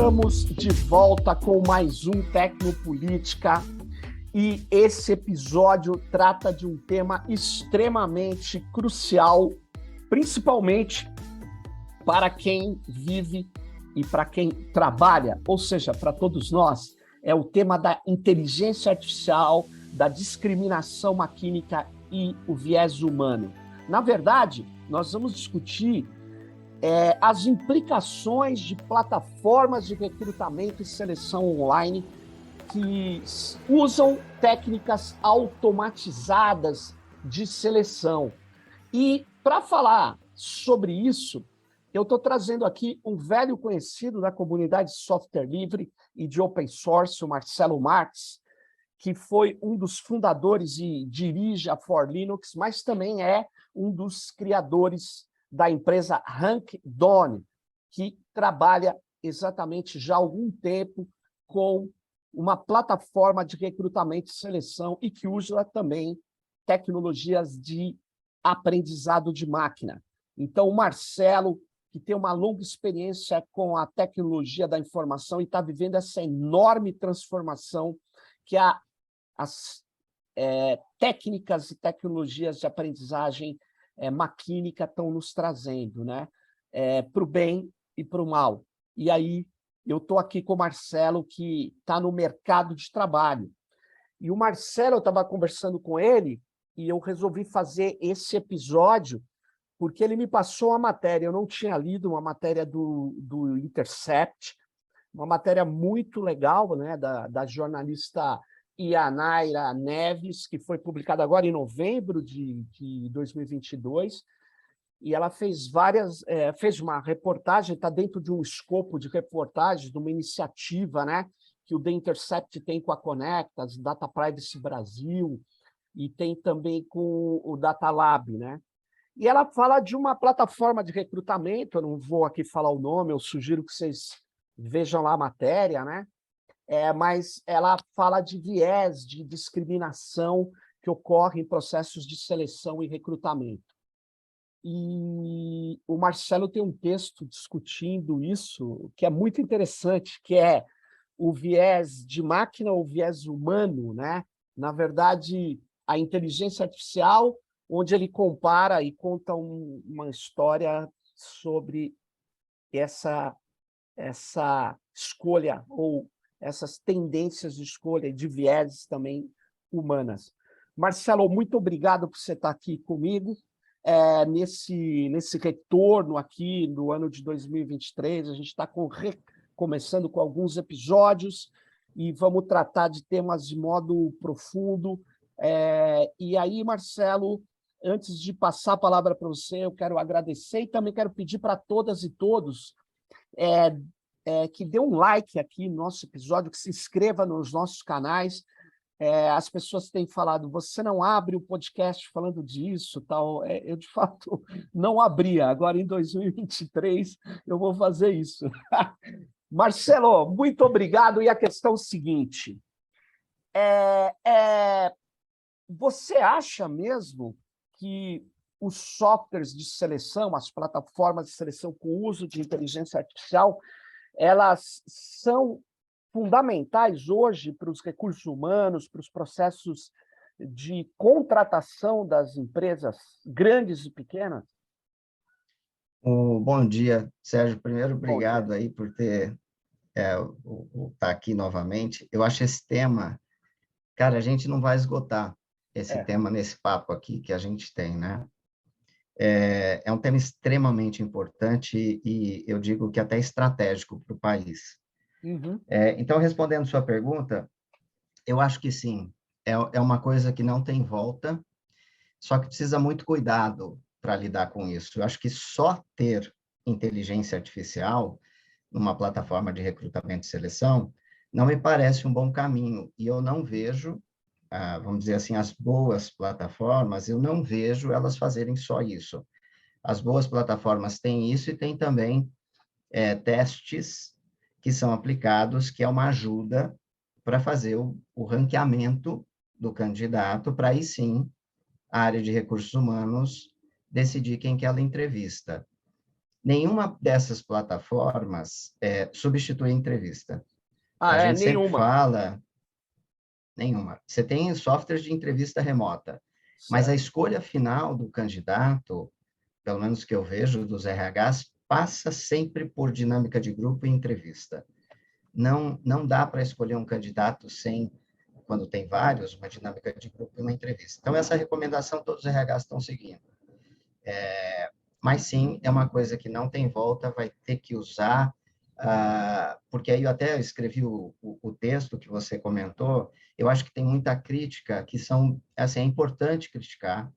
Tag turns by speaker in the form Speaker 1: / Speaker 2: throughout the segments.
Speaker 1: Estamos de volta com mais um Tecnopolítica e esse episódio trata de um tema extremamente crucial, principalmente para quem vive e para quem trabalha, ou seja, para todos nós. É o tema da inteligência artificial, da discriminação maquínica e o viés humano. Na verdade, nós vamos discutir as implicações de plataformas de recrutamento e seleção online que usam técnicas automatizadas de seleção. E para falar sobre isso, eu estou trazendo aqui um velho conhecido da comunidade de software livre e de open source, o Marcelo Marques, que foi um dos fundadores e dirige a For Linux, mas também é um dos criadores da empresa RankDawn, que trabalha exatamente já há algum tempo com uma plataforma de recrutamento e seleção e que usa também tecnologias de aprendizado de máquina. Então, o Marcelo, que tem uma longa experiência com a tecnologia da informação e está vivendo essa enorme transformação que as técnicas e tecnologias de aprendizagem maquínica estão nos trazendo, né? Para o bem e para o mal. E aí, eu estou aqui com o Marcelo, que está no mercado de trabalho. E o Marcelo, eu estava conversando com ele, e eu resolvi fazer esse episódio, porque ele me passou uma matéria, eu não tinha lido uma matéria do Intercept, uma matéria muito legal, né, da jornalista Ianaira Neves, que foi publicada agora em novembro de 2022, e ela fez fez uma reportagem, está dentro de um escopo de reportagens, de uma iniciativa, né, que o The Intercept tem com a Conectas, Data Privacy Brasil, e tem também com o Data Lab, né? E ela fala de uma plataforma de recrutamento, eu não vou aqui falar o nome, eu sugiro que vocês vejam lá a matéria, né? Mas ela fala de viés de discriminação que ocorre em processos de seleção e recrutamento. E o Marcelo tem um texto discutindo isso, que é muito interessante, que é o viés de máquina ou viés humano, né? Na verdade, a inteligência artificial, onde ele compara e conta uma história sobre essa escolha ou essas tendências de escolha de vieses também humanas. Marcelo, muito obrigado por você estar aqui comigo nesse retorno aqui no ano de 2023. A gente está começando com alguns episódios e vamos tratar de temas de modo profundo. E aí, Marcelo, antes de passar a palavra para você, eu quero agradecer e também quero pedir para todas e todos que dê um like aqui no nosso episódio, que se inscreva nos nossos canais. As pessoas têm falado, você não abre o podcast falando disso, tal. Eu, de fato, não abria. Agora, em 2023, eu vou fazer isso. Marcelo, muito obrigado. E a questão é o seguinte, você acha mesmo que os softwares de seleção, as plataformas de seleção com uso de inteligência artificial, elas são fundamentais hoje para os recursos humanos, para os processos de contratação das empresas grandes e pequenas?
Speaker 2: Bom dia, Sérgio. Primeiro,
Speaker 1: Bom dia.
Speaker 2: obrigado aí por ter estar aqui novamente. Eu acho esse tema, cara, a gente não vai esgotar esse tema nesse papo aqui que a gente tem, né? É um tema extremamente importante e eu digo que até estratégico para o país.
Speaker 1: Uhum.
Speaker 2: Então, respondendo sua pergunta, eu acho que sim, é uma coisa que não tem volta, só que precisa muito cuidado para lidar com isso. Eu acho que só ter inteligência artificial numa plataforma de recrutamento e seleção não me parece um bom caminho, e eu não vejo, vamos dizer assim, as boas plataformas, eu não vejo elas fazerem só isso. As boas plataformas têm isso e tem também testes que são aplicados, que é uma ajuda para fazer o ranqueamento do candidato, para aí sim a área de recursos humanos decidir quem que ela entrevista. Nenhuma dessas plataformas substitui a entrevista. A
Speaker 1: Ah,
Speaker 2: gente sempre
Speaker 1: nenhuma.
Speaker 2: fala, nenhuma. Você tem softwares de entrevista remota, mas a
Speaker 1: Certo.
Speaker 2: escolha final do candidato, pelo menos que eu vejo dos RHs, passa sempre por dinâmica de grupo e entrevista. Não dá para escolher um candidato sem, quando tem vários, uma dinâmica de grupo e uma entrevista. Então, essa recomendação todos os RHs estão seguindo. Mas sim, é uma coisa que não tem volta, vai ter que usar, porque aí eu até escrevi o texto que você comentou, eu acho que tem muita crítica que são, assim, é importante criticar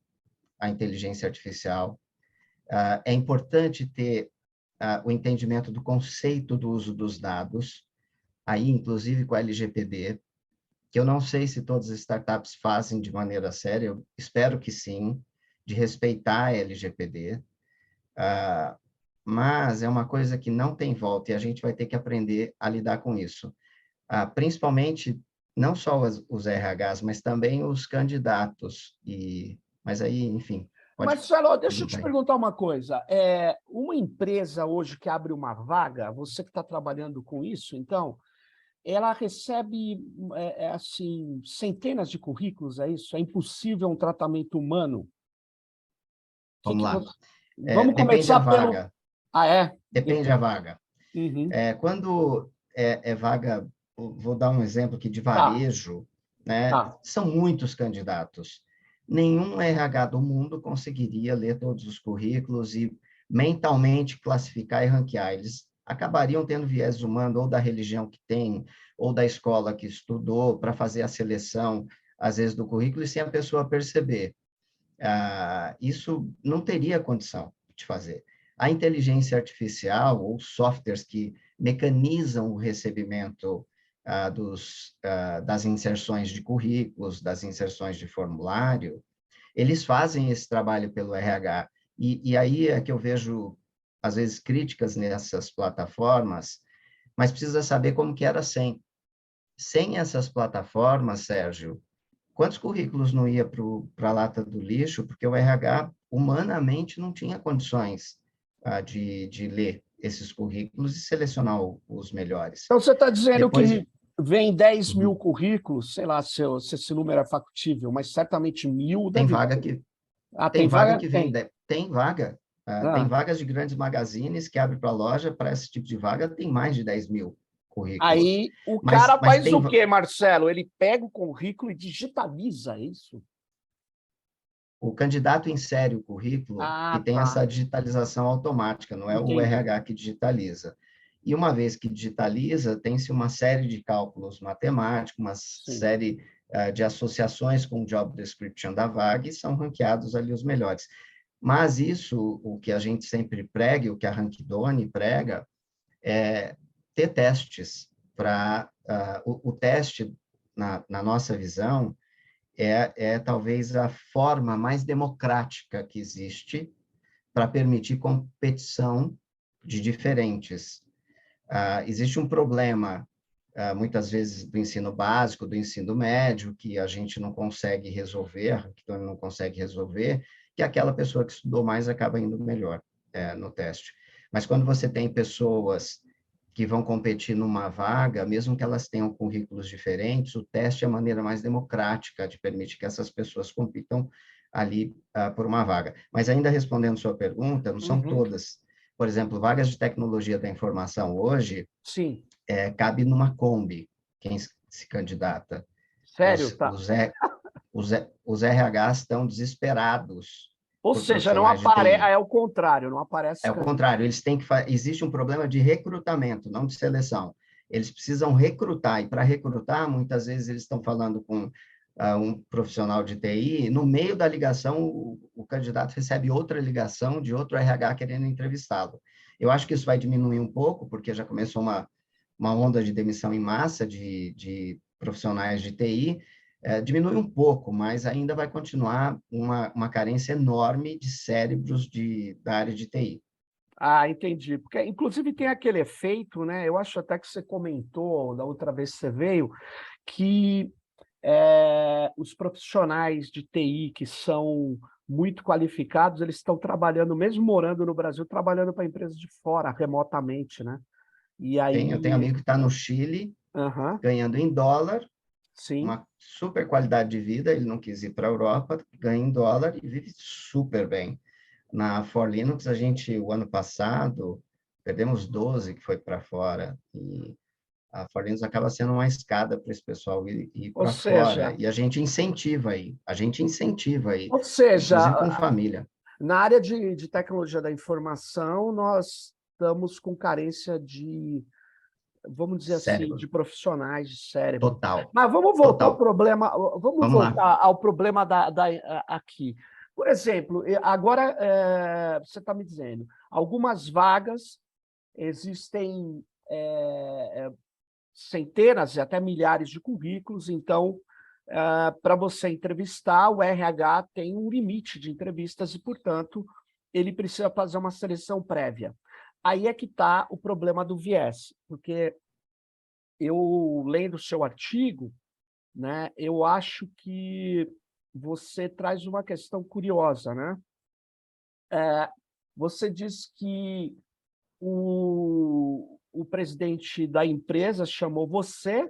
Speaker 2: a inteligência artificial, é importante ter o entendimento do conceito do uso dos dados, aí inclusive com a LGPD, que eu não sei se todas as startups fazem de maneira séria, eu espero que sim, de respeitar a LGPD, mas é uma coisa que não tem volta e a gente vai ter que aprender a lidar com isso. Principalmente, não só os RHs, mas também os candidatos. Mas aí, enfim, pode
Speaker 1: Marcelo, deixa eu te
Speaker 2: perguntar aí.
Speaker 1: perguntar uma coisa. Uma empresa hoje que abre uma vaga, você que está trabalhando com isso, então, ela recebe assim, centenas de currículos, é isso? É impossível um tratamento humano?
Speaker 2: Vamos lá.
Speaker 1: Vamos
Speaker 2: Depende a
Speaker 1: começar pelo.
Speaker 2: vaga.
Speaker 1: Ah, é?
Speaker 2: Depende a
Speaker 1: Depende.
Speaker 2: vaga.
Speaker 1: Uhum.
Speaker 2: Quando é vaga, vou dar um exemplo aqui de
Speaker 1: Tá,
Speaker 2: varejo, né?
Speaker 1: tá.
Speaker 2: São muitos candidatos. Nenhum RH do mundo conseguiria ler todos os currículos e mentalmente classificar e ranquear. Eles acabariam tendo viés humano ou da religião que tem, ou da escola que estudou, para fazer a seleção, às vezes, do currículo, e sem a pessoa perceber. Isso não teria condição de fazer. A inteligência artificial ou softwares que mecanizam o recebimento das inserções de currículos, das inserções de formulário, eles fazem esse trabalho pelo RH. E aí é que eu vejo, às vezes, críticas nessas plataformas, mas precisa saber como que era sem. Sem essas plataformas, Sérgio, quantos currículos não ia para a lata do lixo, porque o RH humanamente não tinha condições de ler esses currículos e selecionar os melhores.
Speaker 1: Então, você está dizendo
Speaker 2: Depois,
Speaker 1: que vem 10 mil
Speaker 2: uhum,
Speaker 1: currículos, sei lá se esse número é factível, mas certamente 1.000
Speaker 2: tem
Speaker 1: deve
Speaker 2: vaga
Speaker 1: ter.
Speaker 2: que
Speaker 1: Ah,
Speaker 2: tem
Speaker 1: tem
Speaker 2: vaga
Speaker 1: vaga?
Speaker 2: que vem,
Speaker 1: Tem.
Speaker 2: tem vaga, tem
Speaker 1: Ah.
Speaker 2: vagas de grandes magazines que abrem para a loja, para esse tipo de vaga tem mais de 10 mil currículos.
Speaker 1: Aí o
Speaker 2: Mas,
Speaker 1: cara
Speaker 2: mas
Speaker 1: faz
Speaker 2: tem,
Speaker 1: o quê, Marcelo? Ele pega o currículo e digitaliza isso?
Speaker 2: o candidato insere o currículo e
Speaker 1: Ah,
Speaker 2: tem
Speaker 1: tá.
Speaker 2: essa digitalização automática, não é o
Speaker 1: Entendi.
Speaker 2: RH que digitaliza. E uma vez que digitaliza, tem-se uma série de cálculos matemáticos, uma
Speaker 1: Sim.
Speaker 2: série de associações com o job description da vaga e são ranqueados ali os melhores. Mas isso, o que a gente sempre prega, o que a Rankidone prega, é ter testes para o teste, na nossa visão, talvez a forma mais democrática que existe para permitir competição de diferentes. Existe um problema, muitas vezes, do ensino básico, do ensino médio, que a gente não consegue resolver, que não consegue resolver, que aquela pessoa que estudou mais acaba indo melhor no teste. Mas quando você tem pessoas que vão competir numa vaga, mesmo que elas tenham currículos diferentes, o teste é a maneira mais democrática de permitir que essas pessoas compitam ali por uma vaga. Mas ainda respondendo sua pergunta, não são
Speaker 1: Uhum.
Speaker 2: todas. Por exemplo, vagas de tecnologia da informação hoje,
Speaker 1: Sim.
Speaker 2: cabe numa Kombi quem se candidata.
Speaker 1: Sério,
Speaker 2: Os,
Speaker 1: tá.
Speaker 2: os, os RHs estão desesperados
Speaker 1: Ou
Speaker 2: por
Speaker 1: seja, não
Speaker 2: profissionais de
Speaker 1: aparece,
Speaker 2: TI.
Speaker 1: é o contrário, não aparece
Speaker 2: É o
Speaker 1: candidato.
Speaker 2: contrário, eles têm que existe um problema de recrutamento, não de seleção. Eles precisam recrutar, e para recrutar, muitas vezes eles estão falando com um profissional de TI, no meio da ligação, o candidato recebe outra ligação de outro RH querendo entrevistá-lo. Eu acho que isso vai diminuir um pouco, porque já começou uma onda de demissão em massa de profissionais de TI, diminui um pouco, mas ainda vai continuar uma carência enorme de cérebros da área de TI.
Speaker 1: Ah, entendi. Porque, inclusive, tem aquele efeito, né? Eu acho até que você comentou da outra vez que você veio, que os profissionais de TI que são muito qualificados, eles estão trabalhando, mesmo morando no Brasil, trabalhando para empresas de fora, remotamente, né? E
Speaker 2: Eu tenho
Speaker 1: aí,
Speaker 2: amigo que está no Chile,
Speaker 1: aham,
Speaker 2: ganhando em dólar,
Speaker 1: sim,
Speaker 2: uma super qualidade de vida, ele não quis ir para a Europa, ganha em dólar e vive super bem. Na For Linux, a gente, o ano passado, perdemos 12 que foi para fora, e a For Linux acaba sendo uma escada para esse pessoal ir
Speaker 1: ou
Speaker 2: para fora,
Speaker 1: seja,
Speaker 2: e a gente incentiva aí,
Speaker 1: ou seja,
Speaker 2: inclusive com família.
Speaker 1: na área de tecnologia da informação, nós estamos com carência de, vamos dizer assim,
Speaker 2: Cérebro,
Speaker 1: de profissionais de cérebro.
Speaker 2: total,
Speaker 1: Mas vamos voltar ao
Speaker 2: total.
Speaker 1: problema, vamos
Speaker 2: Vamos lá.
Speaker 1: voltar ao problema aqui. Por exemplo, agora você está me dizendo, algumas vagas existem centenas e até milhares de currículos, então, para você entrevistar, o RH tem um limite de entrevistas e, portanto, ele precisa fazer uma seleção prévia. Aí é que está o problema do viés, porque eu, lendo o seu artigo, né, eu acho que você traz uma questão curiosa, né? Você diz que o presidente da empresa chamou você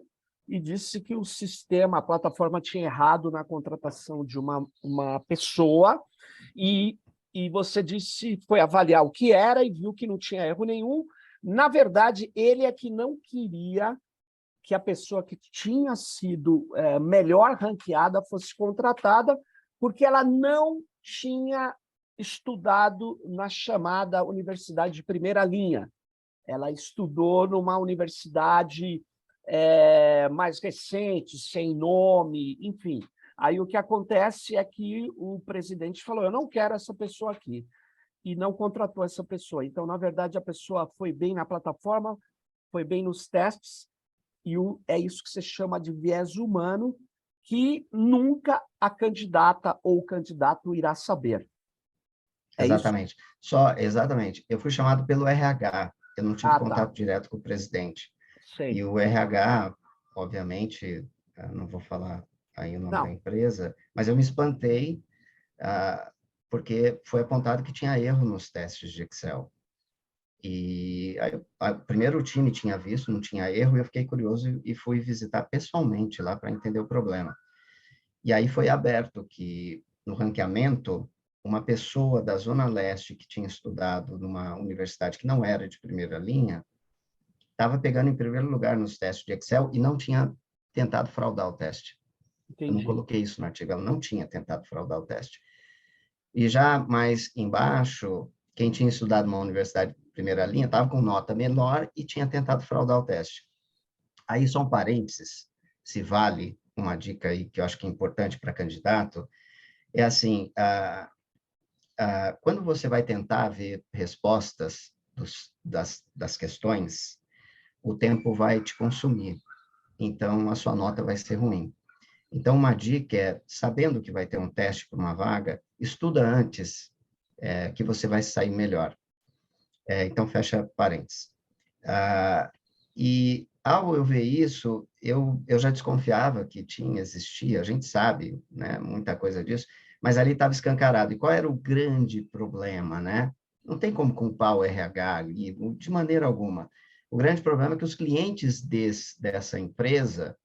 Speaker 1: e disse que o sistema, a plataforma tinha errado na contratação de uma pessoa e você disse, foi avaliar o que era e viu que não tinha erro nenhum. Na verdade, ele é que não queria que a pessoa que tinha sido melhor ranqueada fosse contratada, porque ela não tinha estudado na chamada universidade de primeira linha. Ela estudou numa universidade mais recente, sem nome, enfim. Aí o que acontece é que o presidente falou, eu não quero essa pessoa aqui, e não contratou essa pessoa. Então, na verdade, a pessoa foi bem na plataforma, foi bem nos testes, e é isso que se chama de viés humano, que nunca a candidata ou o candidato irá saber. É isso?
Speaker 2: Exatamente. Exatamente. Eu fui chamado pelo RH, eu não tive
Speaker 1: Ah, tá.
Speaker 2: contato direto com o presidente.
Speaker 1: Sei.
Speaker 2: E o RH, obviamente, não vou falar aí o nome da
Speaker 1: Não,
Speaker 2: empresa, mas eu me espantei, porque foi apontado que tinha erro nos testes de Excel. E aí, primeiro o time tinha visto, não tinha erro, e eu fiquei curioso e fui visitar pessoalmente lá para entender o problema. E aí foi aberto que, no ranqueamento, uma pessoa da Zona Leste que tinha estudado numa universidade que não era de primeira linha, estava pegando em primeiro lugar nos testes de Excel e não tinha tentado fraudar o teste. Eu não
Speaker 1: entendi.
Speaker 2: coloquei isso no artigo, ela não tinha tentado fraudar o teste. E já mais embaixo, quem tinha estudado numa universidade de primeira linha estava com nota menor e tinha tentado fraudar o teste. Aí, só um parênteses, se vale uma dica aí que eu acho que é importante para candidato, é assim, quando você vai tentar ver respostas das questões, o tempo vai te consumir, então a sua nota vai ser ruim. Então, uma dica é, sabendo que vai ter um teste para uma vaga, estuda antes, que você vai sair melhor. Então, fecha parênteses. E, ao eu ver isso, eu já desconfiava que existia, a gente sabe, né, muita coisa disso, mas ali estava escancarado. E qual era o grande problema, né? Não tem como culpar o RH ali, de maneira alguma. O grande problema é que os clientes dessa empresa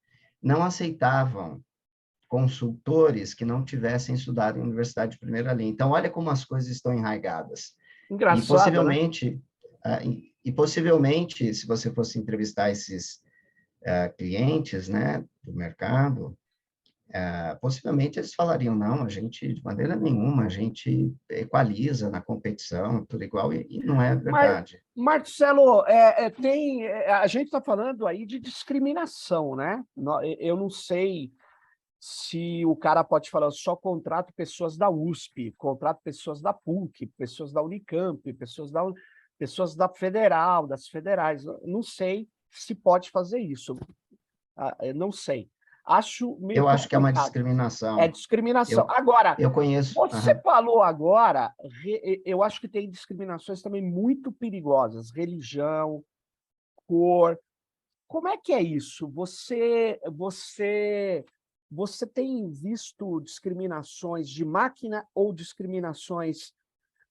Speaker 2: não aceitavam consultores que não tivessem estudado em universidade de primeira linha. Então, olha como as coisas estão enraigadas. E
Speaker 1: Engraçado, né?
Speaker 2: possivelmente, possivelmente, se você fosse entrevistar esses clientes, né, do mercado, possivelmente eles falariam, não, a gente, de maneira nenhuma, a gente equaliza na competição, tudo igual, e não é
Speaker 1: Mas,
Speaker 2: verdade.
Speaker 1: Marcelo, a gente está falando aí de discriminação, né? Eu não sei se o cara pode falar, eu só contrato pessoas da USP, contrato pessoas da PUC, pessoas da Unicamp, pessoas da Federal, das federais. Não sei se pode fazer isso. Eu não sei. Acho meio
Speaker 2: Eu acho que é uma
Speaker 1: complicado. É
Speaker 2: discriminação.
Speaker 1: discriminação.
Speaker 2: Eu,
Speaker 1: Agora,
Speaker 2: eu conheço.
Speaker 1: você falou agora, eu acho que tem discriminações também muito perigosas, religião, cor. Como é que é isso? Você você tem visto discriminações de máquina ou discriminações,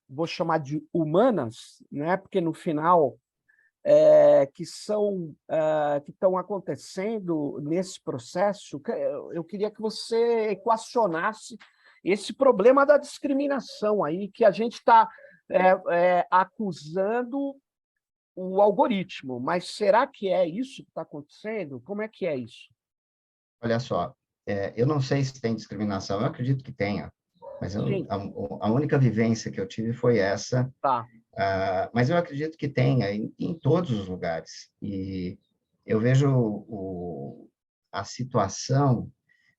Speaker 1: vou chamar de humanas, né? Porque no final que estão acontecendo nesse processo, eu queria que você equacionasse esse problema da discriminação aí, que a gente está acusando o algoritmo, mas será que é isso que está acontecendo? Como é que é isso?
Speaker 2: Olha só, eu não sei se tem discriminação, eu acredito que tenha, mas
Speaker 1: Sim,
Speaker 2: a única vivência que eu tive foi essa.
Speaker 1: tá.
Speaker 2: Mas eu acredito que tenha em todos os lugares. E eu vejo a situação,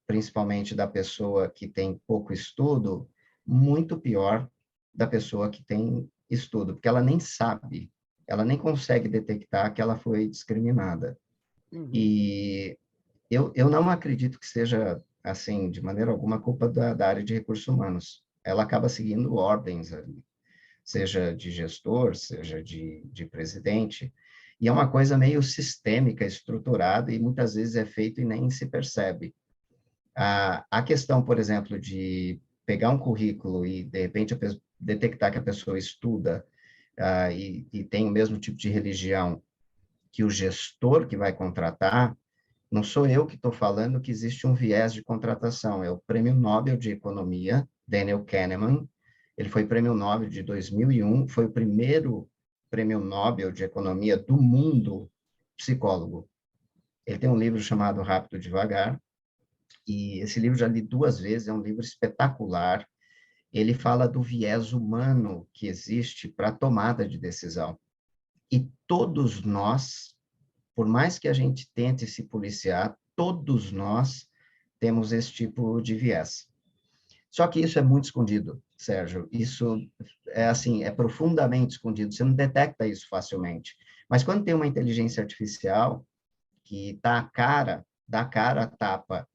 Speaker 2: principalmente da pessoa que tem pouco estudo, muito pior da pessoa que tem estudo, porque ela nem sabe, ela nem consegue detectar que ela foi discriminada.
Speaker 1: Uhum.
Speaker 2: E eu não acredito que seja, assim, de maneira alguma, culpa da área de recursos humanos. Ela acaba seguindo ordens ali, seja de gestor, seja de presidente, e é uma coisa meio sistêmica, estruturada, e muitas vezes é feito e nem se percebe. A questão, por exemplo, de pegar um currículo e, de repente, detectar que a pessoa estuda e tem o mesmo tipo de religião que o gestor que vai contratar, não sou eu que estou falando que existe um viés de contratação, é o Prêmio Nobel de Economia, Daniel Kahneman. Ele foi Prêmio Nobel de 2001, foi o primeiro Prêmio Nobel de Economia do mundo psicólogo. Ele tem um livro chamado Rápido e Devagar, e esse livro já li 2 vezes, é um livro espetacular. Ele fala do viés humano que existe para a tomada de decisão. E todos nós, por mais que a gente tente se policiar, todos nós temos esse tipo de viés. Só que isso é muito escondido, Sérgio. Isso é assim, é profundamente escondido. Você não detecta isso facilmente. Mas quando tem uma inteligência artificial que está dá cara a tapa,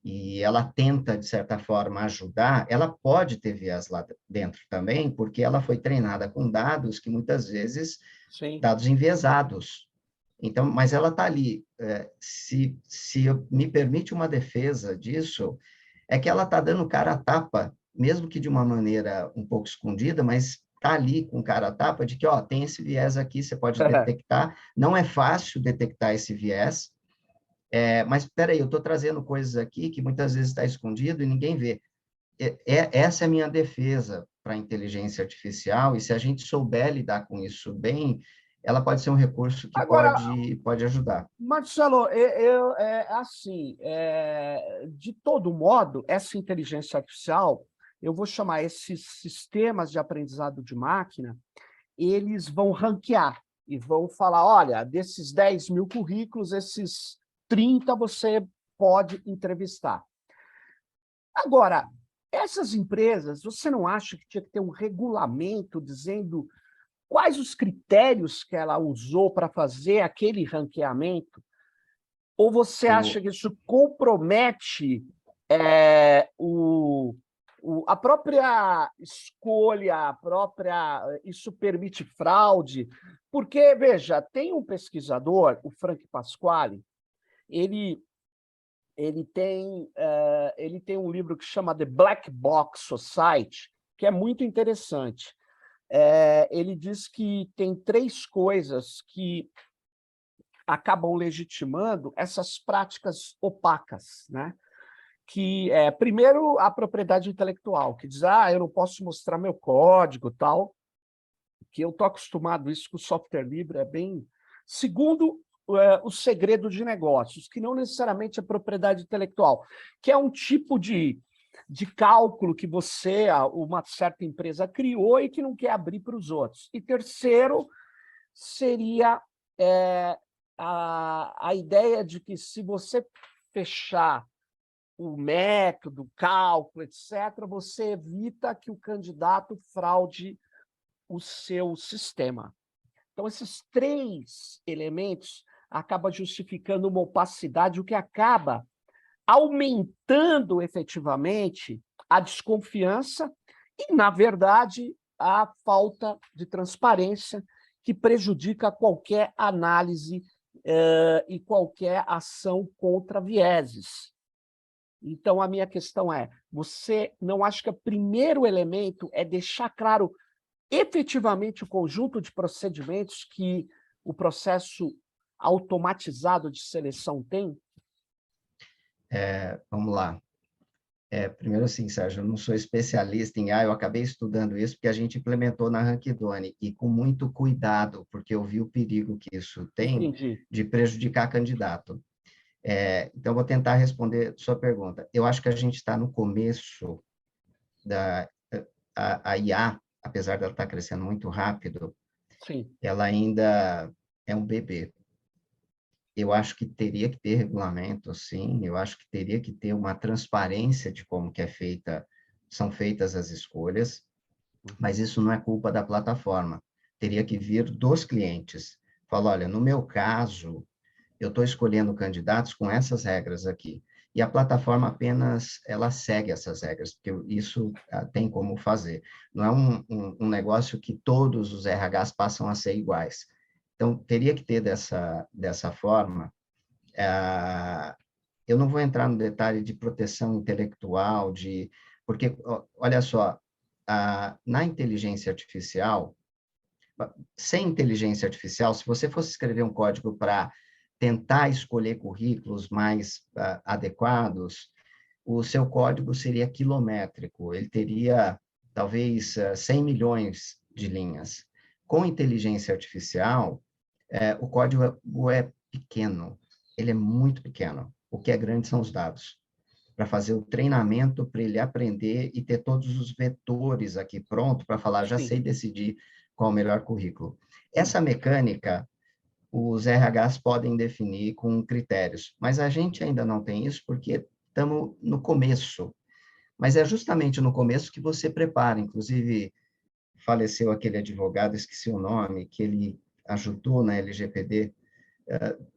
Speaker 2: e ela tenta, de certa forma, ajudar, ela pode ter viés lá dentro também, porque ela foi treinada com dados que muitas vezes,
Speaker 1: Sim.
Speaker 2: dados enviesados. Então, mas ela está ali. Se me permite uma defesa disso, é que ela está dando cara a tapa, mesmo que de uma maneira um pouco escondida, mas está ali com cara a tapa de que, ó, tem esse viés aqui, você pode detectar. Não é fácil detectar esse viés, mas espera aí, eu estou trazendo coisas aqui que muitas vezes está escondido e ninguém vê. Essa é a minha defesa para a inteligência artificial, e se a gente souber lidar com isso bem, ela pode ser um recurso que
Speaker 1: Agora,
Speaker 2: pode ajudar.
Speaker 1: Marcelo, assim, de todo modo, essa inteligência artificial, eu vou chamar esses sistemas de aprendizado de máquina, eles vão ranquear e vão falar, olha, desses 10 mil currículos, esses 30 você pode entrevistar. Agora, essas empresas, você não acha que tinha que ter um regulamento dizendo quais os critérios que ela usou para fazer aquele ranqueamento? Ou você acha
Speaker 2: O,
Speaker 1: que isso compromete a própria escolha, isso permite fraude? Porque, veja, tem um pesquisador, o Frank Pasquale, ele, ele tem um livro que chama The Black Box Society, que é muito interessante. Ele diz que tem 3 coisas que acabam legitimando essas práticas opacas, né? Que primeiro, a propriedade intelectual, que diz, eu não posso mostrar meu código, tal, que eu estou acostumado isso com o software livre, é bem... Segundo, o segredo de negócios, que não necessariamente é propriedade intelectual, que é um tipo de cálculo que você, uma certa empresa, criou e que não quer abrir para os outros. E terceiro, seria a ideia de que se você fechar o método, o cálculo, etc., você evita que o candidato fraude o seu sistema. Então, esses 3 elementos acabam justificando uma opacidade, o que acaba aumentando efetivamente a desconfiança e, na verdade, a falta de transparência que prejudica qualquer análise e qualquer ação contra vieses. Então, a minha questão é, você não acha que o primeiro elemento é deixar claro efetivamente o conjunto de procedimentos que o processo automatizado de seleção tem?
Speaker 2: Vamos lá. Primeiro assim, Sérgio, eu não sou especialista em eu acabei estudando isso porque a gente implementou na Rankidone e com muito cuidado, porque eu vi o perigo que isso tem
Speaker 1: Entendi.
Speaker 2: de prejudicar candidato. Então, vou tentar responder sua pergunta. Eu acho que a gente está no começo da a IA, apesar dela estar crescendo muito rápido,
Speaker 1: Sim.
Speaker 2: ela ainda é um bebê. Eu acho que teria que ter regulamento, sim. Eu acho que teria que ter uma transparência de como que são feitas as escolhas, mas isso não é culpa da plataforma. Teria que vir dos clientes. Fala, olha, no meu caso, eu estou escolhendo candidatos com essas regras aqui. E a plataforma apenas, ela segue essas regras, porque isso tem como fazer. Não é um negócio que todos os RHs passam a ser iguais. Então, teria que ter dessa forma. Eu não vou entrar no detalhe de proteção intelectual, porque, olha só, na inteligência artificial, sem inteligência artificial, se você fosse escrever um código para tentar escolher currículos mais adequados, o seu código seria quilométrico, ele teria talvez 100 milhões de linhas. Com inteligência artificial, o código é pequeno, ele é muito pequeno. O que é grande são os dados. Para fazer o treinamento, para ele aprender e ter todos os vetores aqui pronto para falar, já
Speaker 1: Sim.
Speaker 2: sei decidir qual o melhor currículo. Essa mecânica, os RHs podem definir com critérios, mas a gente ainda não tem isso porque estamos no começo. Mas é justamente no começo que você prepara. Inclusive, faleceu aquele advogado, esqueci o nome, que ele ajudou na LGPD.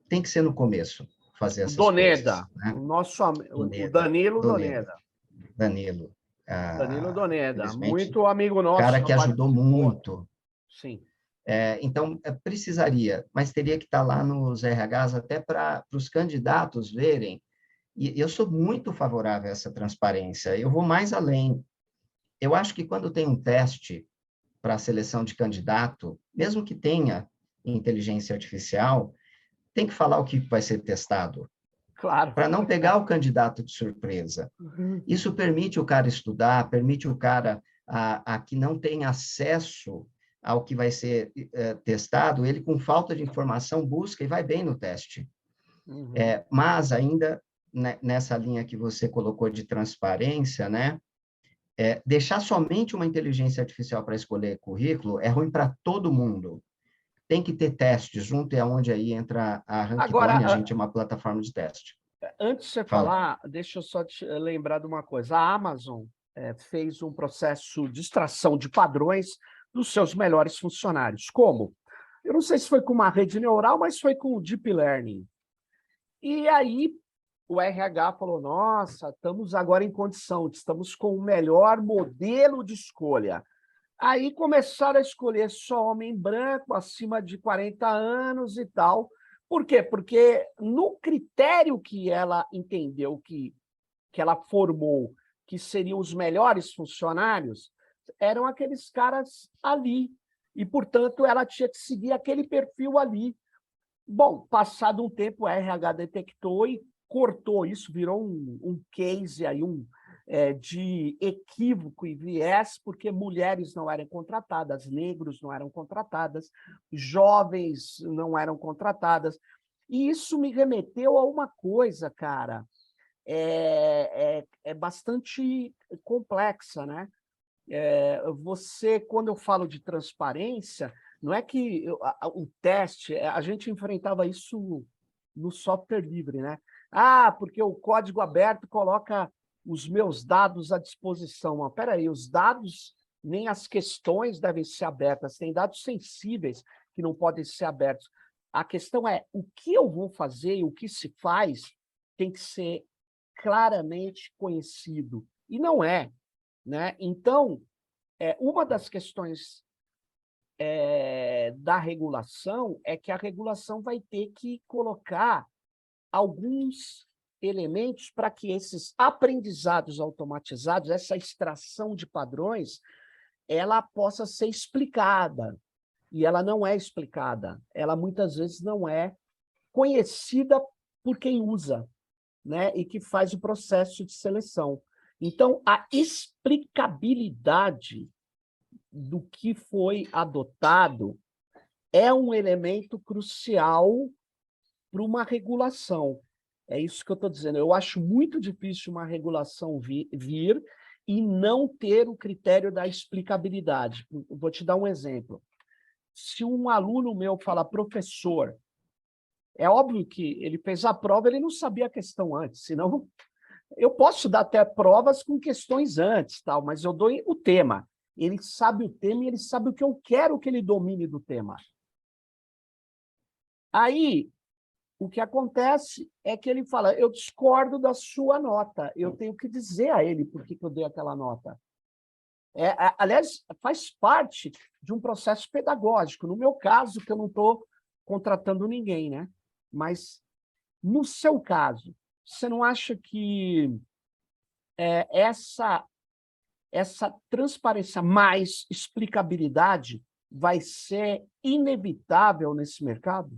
Speaker 2: Tem que ser no começo fazer
Speaker 1: O
Speaker 2: essas
Speaker 1: Doneda,
Speaker 2: coisas, né?
Speaker 1: o
Speaker 2: Doneda,
Speaker 1: Danilo
Speaker 2: Doneda,
Speaker 1: Doneda.
Speaker 2: Danilo.
Speaker 1: Danilo Doneda,
Speaker 2: Infelizmente,
Speaker 1: muito amigo nosso,
Speaker 2: cara
Speaker 1: já
Speaker 2: que ajudou
Speaker 1: participou.
Speaker 2: muito.
Speaker 1: Sim.
Speaker 2: Então, precisaria, mas teria que estar lá nos RHs até para os candidatos verem. E eu sou muito favorável a essa transparência. Eu vou mais além. Eu acho que quando tem um teste para a seleção de candidato, mesmo que tenha inteligência artificial, tem que falar o que vai ser testado,
Speaker 1: Claro.
Speaker 2: para não pegar o candidato de surpresa. Isso permite o cara estudar, permite o cara a que não tem acesso ao que vai ser testado, ele com falta de informação busca e vai bem no teste.
Speaker 1: Uhum.
Speaker 2: Mas ainda nessa linha que você colocou de transparência, né? Deixar somente uma inteligência artificial para escolher currículo é ruim para todo mundo. Tem que ter teste junto, é onde aí entra a Rankidone, a
Speaker 1: Agora,
Speaker 2: gente é uma plataforma de teste.
Speaker 1: antes de você
Speaker 2: Fala.
Speaker 1: falar, deixa eu só te lembrar de uma coisa. A Amazon fez um processo de extração de padrões dos seus melhores funcionários. Como? Eu não sei se foi com uma rede neural, mas foi com o Deep Learning. E aí o RH falou, nossa, estamos agora em condição, estamos com o melhor modelo de escolha. Aí começaram a escolher só homem branco, acima de 40 anos e tal. Por quê? Porque no critério que ela entendeu, que ela formou, que seriam os melhores funcionários, eram aqueles caras ali. E, portanto, ela tinha que seguir aquele perfil ali. Bom, passado um tempo, o RH detectou e cortou isso, virou um case aí, de equívoco e viés, porque mulheres não eram contratadas, negros não eram contratadas, jovens não eram contratadas. E isso me remeteu a uma coisa, cara, é bastante complexa, né? Você, quando eu falo de transparência, não é que o teste, a gente enfrentava isso no software livre, né? Ah, porque o código aberto coloca os meus dados à disposição. Mas peraí, os dados, nem as questões devem ser abertas, tem dados sensíveis que não podem ser abertos. A questão é, o que eu vou fazer e o que se faz tem que ser claramente conhecido. E não é, né? Então, uma das questões da regulação é que a regulação vai ter que colocar alguns elementos para que esses aprendizados automatizados, essa extração de padrões, ela possa ser explicada. E ela não é explicada. Ela muitas vezes não é conhecida por quem usa, né? E que faz o processo de seleção. Então, a explicabilidade do que foi adotado é um elemento crucial para uma regulação. É isso que eu estou dizendo. Eu acho muito difícil uma regulação vir e não ter o critério da explicabilidade. Vou te dar um exemplo. Se um aluno meu fala, professor, é óbvio que ele fez a prova, ele não sabia a questão antes, senão eu posso dar até provas com questões antes, tal, mas eu dou o tema. Ele sabe o tema e ele sabe o que eu quero que ele domine do tema. Aí, o que acontece é que ele fala, eu discordo da sua nota, eu tenho que dizer a ele por que eu dei aquela nota. Aliás, faz parte de um processo pedagógico. No meu caso, que eu não estou contratando ninguém, né? Mas, no seu caso, você não acha que essa transparência mais explicabilidade vai ser inevitável nesse mercado?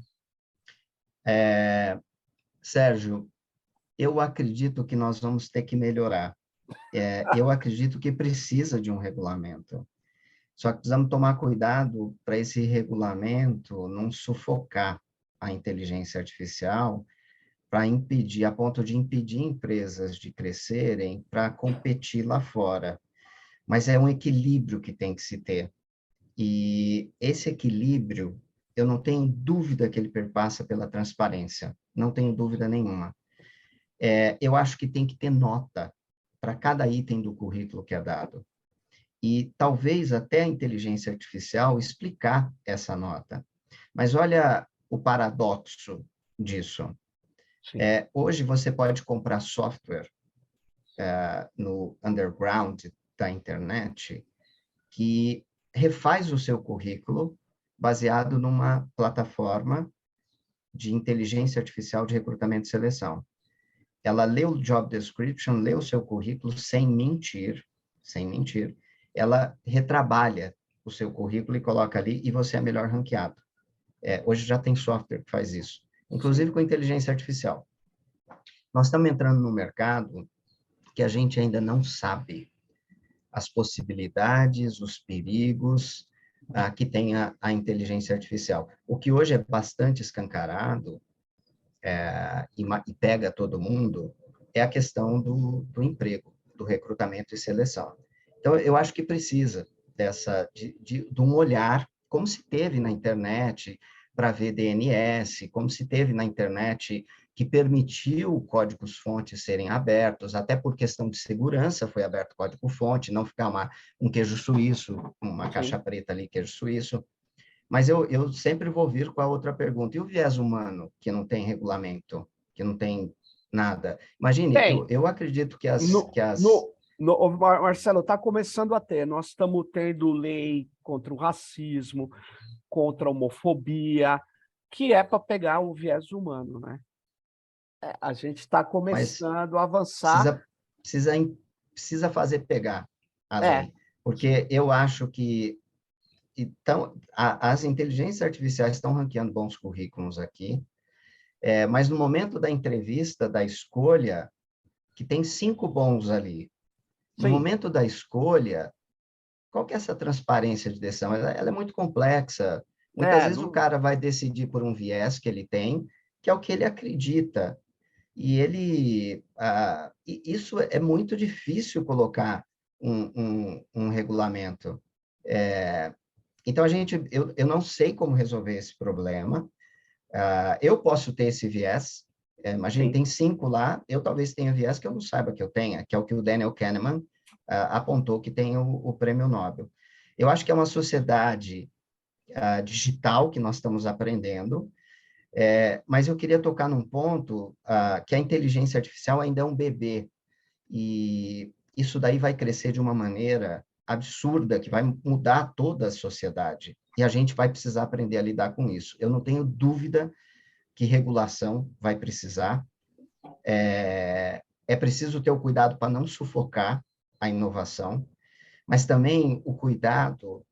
Speaker 2: Sérgio, eu acredito que nós vamos ter que melhorar. Eu acredito que precisa de um regulamento. Só que precisamos tomar cuidado para esse regulamento não sufocar a inteligência artificial para impedir, a ponto de impedir empresas de crescerem para competir lá fora. Mas é um equilíbrio que tem que se ter. E esse equilíbrio, eu não tenho dúvida que ele perpassa pela transparência, não tenho dúvida nenhuma. Eu acho que tem que ter nota para cada item do currículo que é dado. E talvez até a inteligência artificial explicar essa nota. Mas olha o paradoxo disso. Hoje você pode comprar software no underground da internet que refaz o seu currículo baseado numa plataforma de inteligência artificial de recrutamento e seleção. Ela lê o job description, lê o seu currículo sem mentir, ela retrabalha o seu currículo e coloca ali e você é melhor ranqueado. Hoje já tem software que faz isso, inclusive com inteligência artificial. Nós estamos entrando no mercado que a gente ainda não sabe as possibilidades, os perigos que tem a inteligência artificial. O que hoje é bastante escancarado e pega todo mundo é a questão do emprego, do recrutamento e seleção. Então, eu acho que precisa de um olhar, como se teve na internet para ver DNS, como se teve na internet que permitiu códigos-fontes serem abertos, até por questão de segurança foi aberto código-fonte, não ficar um queijo suíço, uma caixa preta ali, queijo suíço. Mas eu sempre vou vir com a outra pergunta. E o viés humano, que não tem regulamento, que não tem nada? Imagine, eu acredito que
Speaker 1: Marcelo, está começando a ter. Nós estamos tendo lei contra o racismo, contra a homofobia, que é para pegar o viés humano, né? A gente está começando a avançar.
Speaker 2: Precisa fazer pegar a lei. Porque eu acho que então, as inteligências artificiais estão ranqueando bons currículos aqui, mas no momento da entrevista, da escolha, que tem 5 bons ali, no momento da escolha, qual que é essa transparência de decisão? Ela é muito complexa. Muitas vezes o cara vai decidir por um viés que ele tem, que é o que ele acredita. E isso é muito difícil colocar um regulamento. Então, eu não sei como resolver esse problema. Eu posso ter esse viés. Imagina, tem 5 lá, eu talvez tenha viés que eu não saiba que eu tenha, que é o que o Daniel Kahneman apontou que tem o prêmio Nobel. Eu acho que é uma sociedade digital que nós estamos aprendendo, mas eu queria tocar num ponto que a inteligência artificial ainda é um bebê, e isso daí vai crescer de uma maneira absurda, que vai mudar toda a sociedade, e a gente vai precisar aprender a lidar com isso. Eu não tenho dúvida que regulação vai precisar, É preciso ter o cuidado para não sufocar a inovação, mas também o cuidado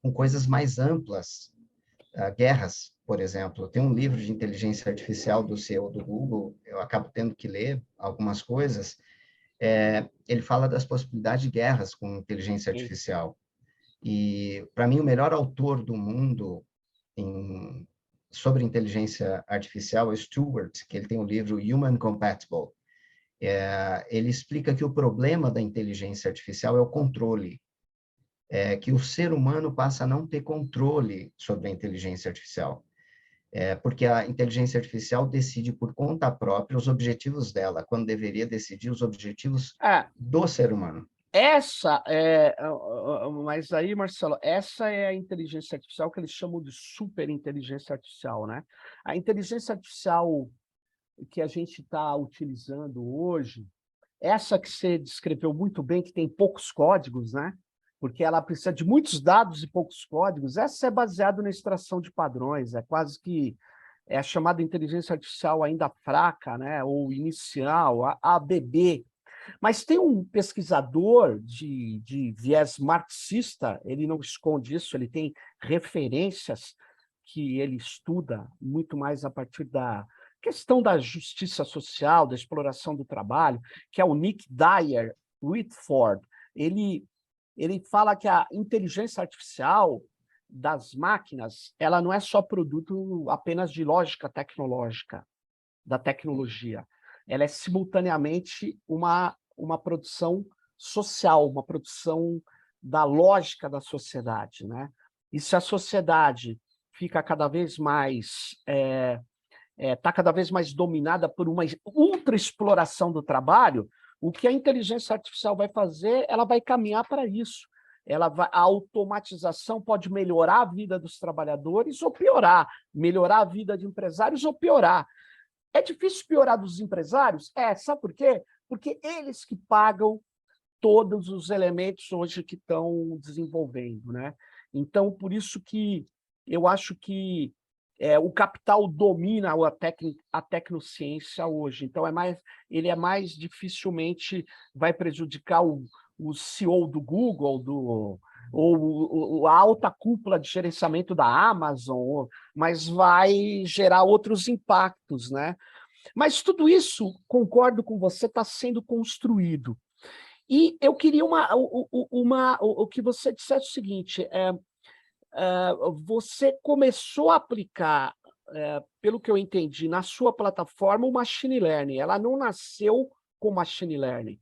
Speaker 2: com coisas mais amplas, guerras, por exemplo. Tem um livro de inteligência artificial do CEO do Google, eu acabo tendo que ler algumas coisas, ele fala das possibilidades de guerras com inteligência artificial. E, para mim, o melhor autor do mundo sobre inteligência artificial é Stewart, que ele tem o livro Human Compatible. Ele explica que o problema da inteligência artificial é o controle, que o ser humano passa a não ter controle sobre a inteligência artificial, porque a inteligência artificial decide por conta própria os objetivos dela, quando deveria decidir os objetivos do ser humano.
Speaker 1: Mas aí, Marcelo, essa é a inteligência artificial que eles chamam de superinteligência artificial, né? A inteligência artificial que a gente está utilizando hoje, essa que você descreveu muito bem, que tem poucos códigos, né? Porque ela precisa de muitos dados e poucos códigos, essa é baseada na extração de padrões, é quase que a chamada inteligência artificial ainda fraca, né? Ou inicial, a ABB. Mas tem um pesquisador de viés marxista, ele não esconde isso, ele tem referências que ele estuda muito mais a partir da questão da justiça social, da exploração do trabalho, que é o Nick Dyer Whitford. Ele fala que a inteligência artificial das máquinas, ela não é só produto apenas de lógica tecnológica, da tecnologia. Ela é simultaneamente uma produção social, uma produção da lógica da sociedade, né? E se a sociedade fica cada vez mais está cada vez mais dominada por uma ultraexploração do trabalho, o que a inteligência artificial vai fazer, ela vai caminhar para isso. A automatização pode melhorar a vida dos trabalhadores ou piorar, melhorar a vida de empresários ou piorar. É difícil piorar dos empresários? Sabe por quê? Porque eles que pagam todos os elementos hoje que estão desenvolvendo, né? Então, por isso que eu acho que o capital domina a tecnociência hoje. Então, ele é mais dificilmente vai prejudicar o CEO do Google, ou a alta cúpula de gerenciamento da Amazon, mas vai gerar outros impactos, né? Mas tudo isso, concordo com você, está sendo construído. E eu queria o que você dissesse o seguinte, você começou a aplicar, pelo que eu entendi, na sua plataforma o machine learning, ela não nasceu com machine learning,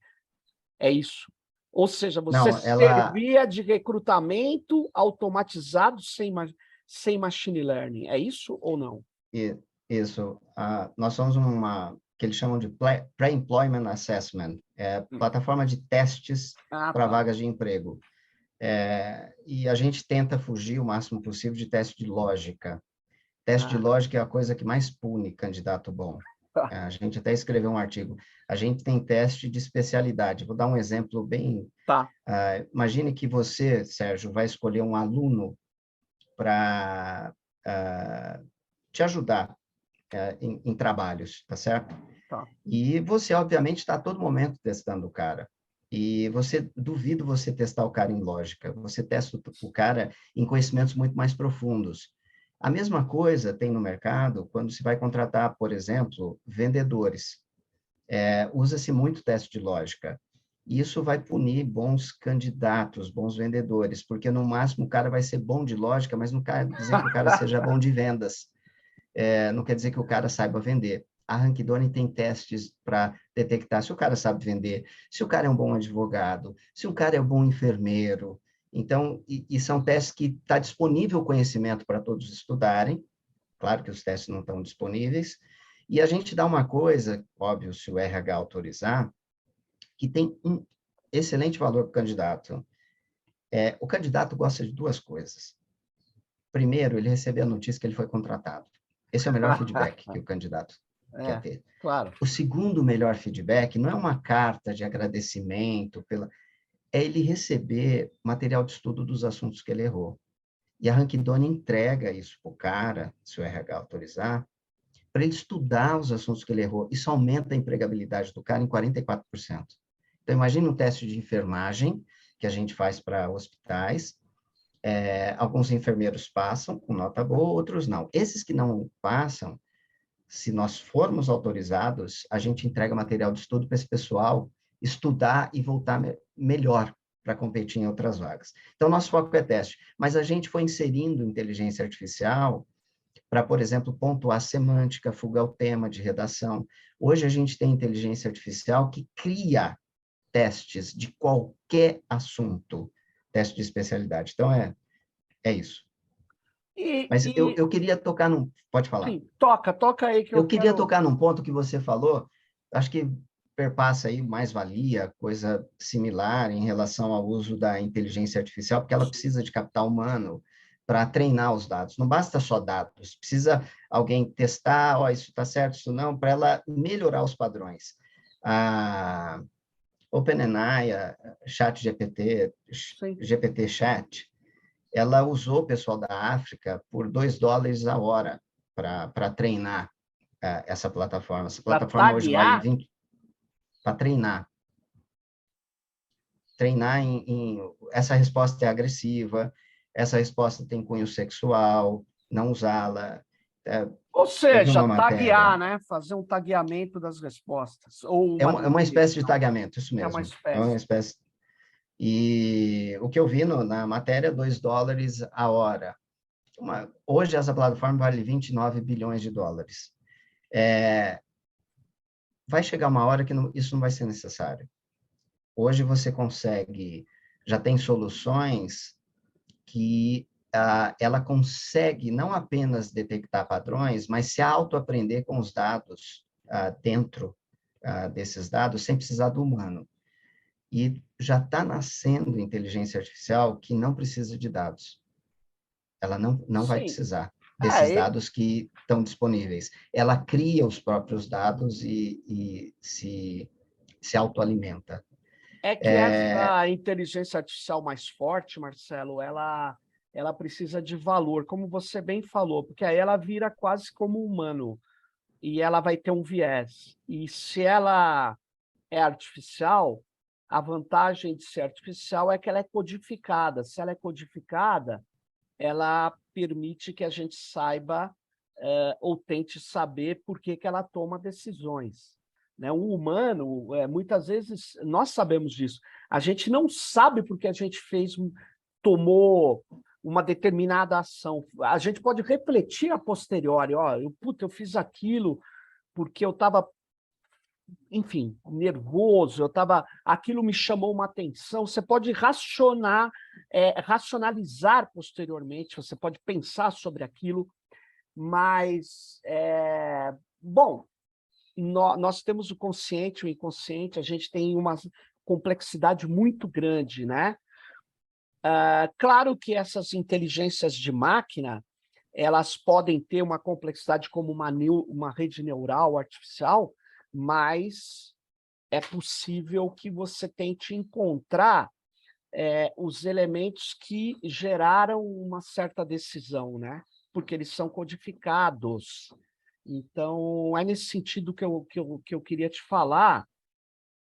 Speaker 1: é isso? Ou seja, você servia de recrutamento automatizado sem machine learning, é isso ou não?
Speaker 2: Isso. Nós somos que eles chamam de Pre-Employment Assessment, plataforma de testes para vagas de emprego. E a gente tenta fugir o máximo possível de teste de lógica. Teste de lógica é a coisa que mais pune candidato bom. A gente até escreveu um artigo. A gente tem teste de especialidade. Vou dar um exemplo bem... imagine que você, Sérgio, vai escolher um aluno para te ajudar em trabalhos, tá certo? E você, obviamente, está a todo momento testando o cara. E duvido você testar o cara em lógica. Você testa o cara em conhecimentos muito mais profundos. A mesma coisa tem no mercado quando se vai contratar, por exemplo, vendedores. Usa-se muito teste de lógica. Isso vai punir bons candidatos, bons vendedores, porque no máximo o cara vai ser bom de lógica, mas não quer dizer que o cara seja bom de vendas. Não quer dizer que o cara saiba vender. A Rankidone tem testes para detectar se o cara sabe vender, se o cara é um bom advogado, se o cara é um bom enfermeiro. Então, e são testes que está disponível o conhecimento para todos estudarem. Claro que os testes não estão disponíveis. E a gente dá uma coisa, óbvio, se o RH autorizar, que tem um excelente valor para o candidato. O candidato gosta de duas coisas. Primeiro, ele receber a notícia que ele foi contratado. Esse é o melhor feedback que o candidato quer ter.
Speaker 1: Claro.
Speaker 2: O segundo melhor feedback não é uma carta de agradecimento, é ele receber material de estudo dos assuntos que ele errou. E a Rankidone entrega isso para o cara, se o RH autorizar, para ele estudar os assuntos que ele errou. Isso aumenta a empregabilidade do cara em 44%. Então, imagine um teste de enfermagem que a gente faz para hospitais. Alguns enfermeiros passam com nota boa, outros não. Esses que não passam, se nós formos autorizados, a gente entrega material de estudo para esse pessoal estudar e voltar melhor para competir em outras vagas. Então, nosso foco é teste. Mas a gente foi inserindo inteligência artificial para, por exemplo, pontuar semântica, fuga ao tema de redação. Hoje a gente tem inteligência artificial que cria testes de qualquer assunto, teste de especialidade. Então, é isso. Mas eu queria tocar num... Pode falar.
Speaker 1: Sim, toca aí que
Speaker 2: Eu queria
Speaker 1: quero...
Speaker 2: tocar num ponto que você falou, acho que perpassa aí mais-valia, coisa similar em relação ao uso da inteligência artificial, porque ela precisa de capital humano para treinar os dados. Não basta só dados, precisa alguém testar, isso está certo, isso não, para ela melhorar os padrões. A OpenAI, a ChatGPT, GPT Chat, ela usou o pessoal da África por $2 a hora para treinar essa plataforma. Essa plataforma hoje vale 20 para treinar. Treinar essa resposta é agressiva, essa resposta tem cunho sexual, não usá-la.
Speaker 1: Ou seja, taguear, né? Fazer um tagueamento das respostas. Ou
Speaker 2: é uma espécie de tagueamento, isso mesmo.
Speaker 1: É uma espécie.
Speaker 2: E o que eu vi na matéria, $2 a hora. Hoje, essa plataforma vale 29 bilhões de dólares. Vai chegar uma hora que isso não vai ser necessário. Hoje você consegue, já tem soluções que ela consegue não apenas detectar padrões, mas se autoaprender com os dados dentro desses dados, sem precisar do humano. E já está nascendo inteligência artificial que não precisa de dados. Ela não vai precisar desses dados que estão disponíveis. Ela cria os próprios dados e se autoalimenta.
Speaker 1: É que essa inteligência artificial mais forte, Marcelo, ela precisa de valor, como você bem falou, porque aí ela vira quase como humano e ela vai ter um viés. E se ela é artificial, a vantagem de ser artificial é que ela é codificada. Se ela é codificada, ela permite que a gente saiba ou tente saber por que ela toma decisões. Né? Um humano, muitas vezes, nós sabemos disso. A gente não sabe porque a gente tomou uma determinada ação. A gente pode refletir a posteriori. Eu fiz aquilo porque eu estava, enfim, nervoso, aquilo me chamou uma atenção. Você pode racionalizar posteriormente, você pode pensar sobre aquilo, mas, bom, nós temos o consciente, o inconsciente, a gente tem uma complexidade muito grande, né? Claro que essas inteligências de máquina, elas podem ter uma complexidade como uma rede neural artificial, mas é possível que você tente encontrar os elementos que geraram uma certa decisão, né? Porque eles são codificados. Então, é nesse sentido que eu queria te falar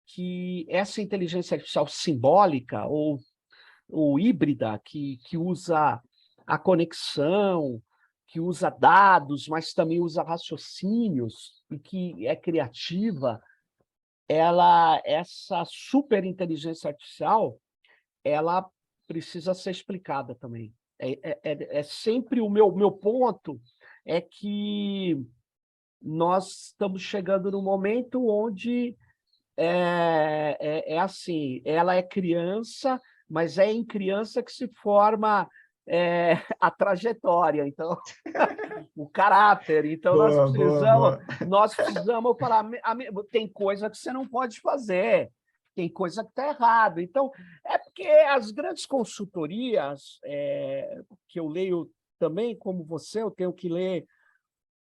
Speaker 1: que essa inteligência artificial simbólica ou híbrida, que usa a conexão, que usa dados, mas também usa raciocínios, e que é criativa, essa superinteligência artificial, ela precisa ser explicada também. É sempre o meu ponto é que nós estamos chegando num momento onde assim, ela é criança, mas é em criança que se forma a trajetória, então, o caráter. Então, nós precisamos falar, tem coisa que você não pode fazer, tem coisa que está errado. Então, é porque as grandes consultorias, que eu leio também, como você, eu tenho que ler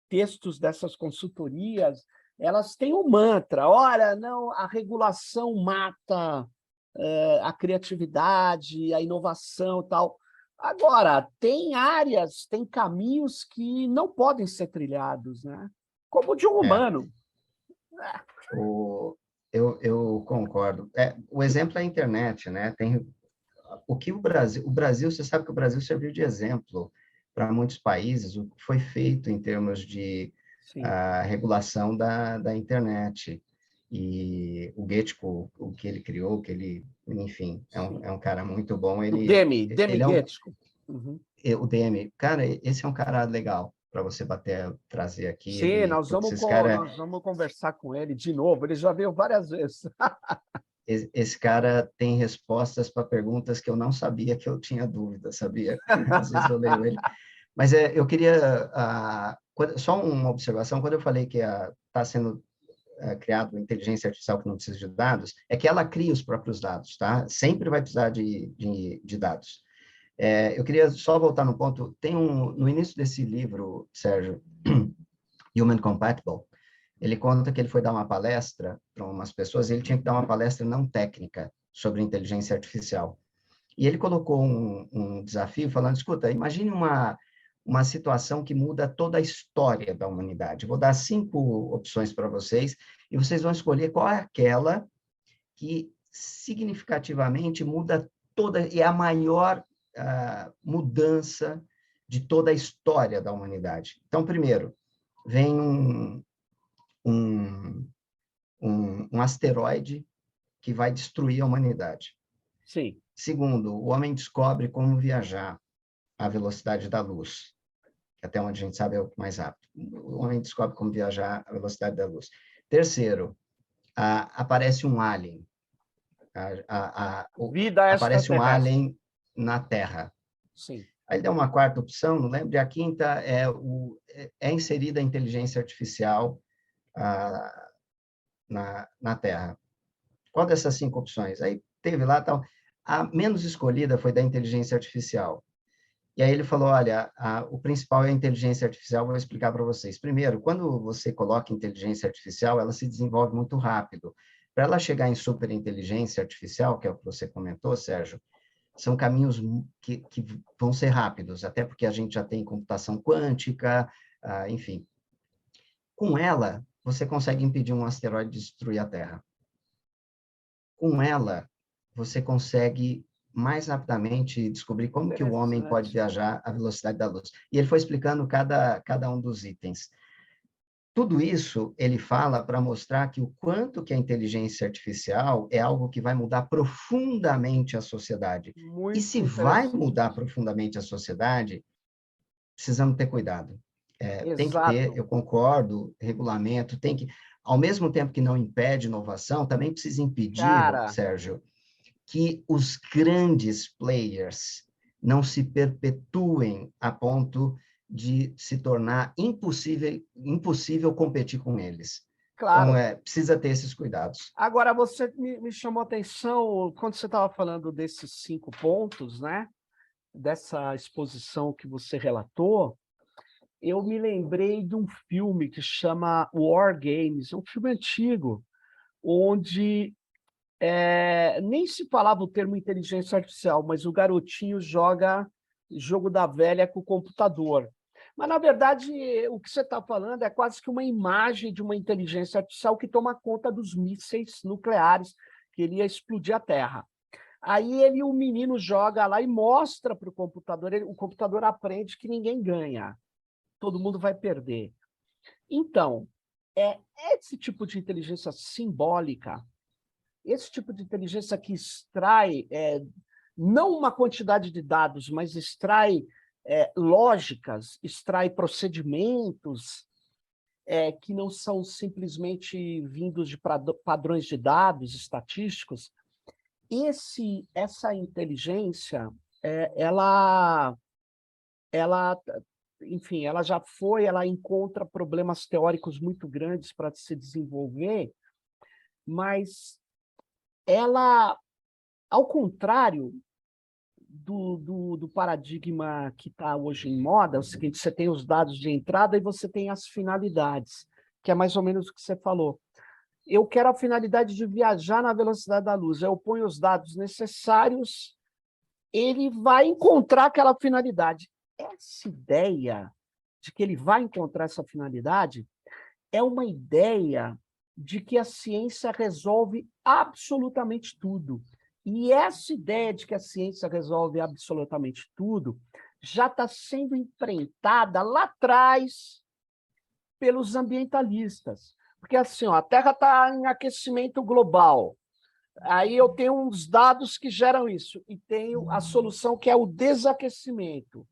Speaker 1: textos dessas consultorias, elas têm um mantra: olha, não, a regulação mata a criatividade, a inovação e tal. Agora, tem áreas, tem caminhos que não podem ser trilhados, né? como de um
Speaker 2: É,
Speaker 1: humano.
Speaker 2: eu concordo. O exemplo é a internet, né? Tem o que o Brasil, você sabe que o Brasil serviu de exemplo para muitos países, o que foi feito em termos de
Speaker 1: Sim.
Speaker 2: regulação da internet. E o Getko, o que ele criou, enfim,
Speaker 1: Sim.
Speaker 2: é um cara muito bom.
Speaker 1: O Demi
Speaker 2: Ele é um,
Speaker 1: Guettico. Uhum.
Speaker 2: o DM, cara, esse é um cara legal para você trazer aqui.
Speaker 1: Sim,
Speaker 2: Putz, esse cara
Speaker 1: nós vamos conversar com ele de novo. Ele já veio várias vezes.
Speaker 2: esse cara tem respostas para perguntas que eu não sabia que eu tinha dúvida, sabia? Às vezes eu leio ele. Mas eu queria, só uma observação, quando eu falei que está sendo criado inteligência artificial que não precisa de dados, é que ela cria os próprios dados, tá? Sempre vai precisar de dados. Eu queria só voltar no ponto, no início desse livro, Sérgio, Human Compatible, ele conta que ele foi dar uma palestra para umas pessoas, e ele tinha que dar uma palestra não técnica sobre inteligência artificial. E ele colocou um desafio falando, escuta, imagine uma situação que muda toda a história da humanidade. Vou dar 5 opções para vocês, e vocês vão escolher qual é aquela que significativamente muda toda, e é a maior mudança de toda a história da humanidade. Então, primeiro, vem um, um asteroide que vai destruir a humanidade.
Speaker 1: Sim.
Speaker 2: Segundo, o homem descobre como viajar à velocidade da luz, que até onde a gente sabe é o mais rápido. O homem descobre como viajar à velocidade da luz. Terceiro, aparece um alien.
Speaker 1: Vida
Speaker 2: Aparece um
Speaker 1: extraterrestre.
Speaker 2: alien na Terra.
Speaker 1: Sim.
Speaker 2: Aí dá uma quarta opção, não lembro, e a quinta é inserida a inteligência artificial na Terra. Qual dessas 5 opções? Aí teve lá tal. A menos escolhida foi da inteligência artificial. E aí ele falou, olha, o principal é a inteligência artificial, vou explicar para vocês. Primeiro, quando você coloca inteligência artificial, ela se desenvolve muito rápido. Para ela chegar em superinteligência artificial, que é o que você comentou, Sérgio, são caminhos que vão ser rápidos, até porque a gente já tem computação quântica, enfim. Com ela, você consegue impedir um asteroide de destruir a Terra. Com ela, você consegue mais rapidamente descobrir como que o homem pode
Speaker 1: Interessante.
Speaker 2: viajar à velocidade da luz. E ele foi explicando cada um dos itens. Tudo isso ele fala para mostrar que o quanto que a inteligência artificial é algo que vai mudar profundamente a sociedade. E
Speaker 1: Muito
Speaker 2: se vai mudar
Speaker 1: interessante.
Speaker 2: profundamente a sociedade, precisamos ter cuidado. Tem que ter,
Speaker 1: Exato.
Speaker 2: eu concordo, regulamento, tem que, ao mesmo tempo que não impede inovação, também precisa impedir,
Speaker 1: Cara,
Speaker 2: Sérgio, que os grandes players não se perpetuem a ponto de se tornar impossível competir com eles. Então,
Speaker 1: claro.
Speaker 2: precisa ter esses cuidados.
Speaker 1: Agora, você me chamou a atenção quando você estava falando desses 5 pontos, né? Dessa exposição que você relatou. Eu me lembrei de um filme que chama War Games, um filme antigo, onde nem se falava o termo inteligência artificial, mas o garotinho joga jogo da velha com o computador. Mas, na verdade, o que você está falando é quase que uma imagem de uma inteligência artificial que toma conta dos mísseis nucleares que iria explodir a Terra. Aí o menino joga lá e mostra para o computador aprende que ninguém ganha, todo mundo vai perder. Então, esse tipo de inteligência simbólica, esse tipo de inteligência que extrai, não uma quantidade de dados, mas extrai lógicas, extrai procedimentos que não são simplesmente vindos de padrões de dados estatísticos, essa inteligência, ela, enfim, ela já ela encontra problemas teóricos muito grandes para se desenvolver, mas ela, ao contrário do paradigma que está hoje em moda, é o seguinte, você tem os dados de entrada e você tem as finalidades, que é mais ou menos o que você falou. Eu quero a finalidade de viajar na velocidade da luz, eu ponho os dados necessários, ele vai encontrar aquela finalidade. Essa ideia de que ele vai encontrar essa finalidade, é uma ideia de que a ciência resolve absolutamente tudo. E essa ideia de que a ciência resolve absolutamente tudo já está sendo enfrentada lá atrás pelos ambientalistas. Porque assim, ó, a Terra está em aquecimento global. Aí eu tenho uns dados que geram isso, e tenho a solução que é o desaquecimento.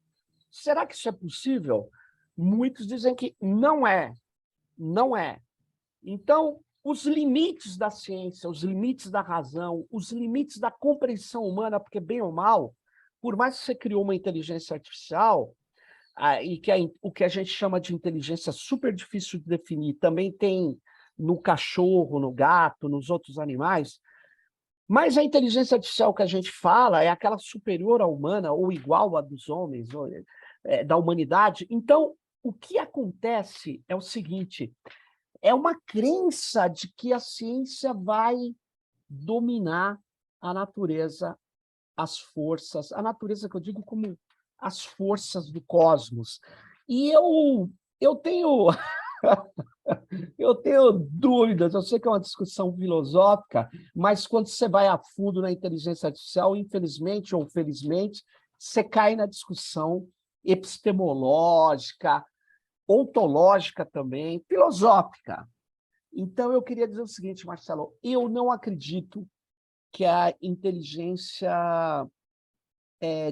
Speaker 1: Será que isso é possível? Muitos dizem que não é. Não é. Então, os limites da ciência, os limites da razão, os limites da compreensão humana, porque bem ou mal, por mais que você criou uma inteligência artificial, e que o que a gente chama de inteligência super difícil de definir, também tem no cachorro, no gato, nos outros animais, mas a inteligência artificial que a gente fala é aquela superior à humana, ou igual à dos homens, ou, da humanidade. Então, o que acontece é o seguinte: é uma crença de que a ciência vai dominar a natureza, as forças, a natureza que eu digo como as forças do cosmos. E eu tenho eu tenho dúvidas, eu sei que é uma discussão filosófica, mas quando você vai a fundo na inteligência artificial, infelizmente ou felizmente, você cai na discussão epistemológica, ontológica também, filosófica. Então, eu queria dizer o seguinte, Marcelo, eu não acredito que a inteligência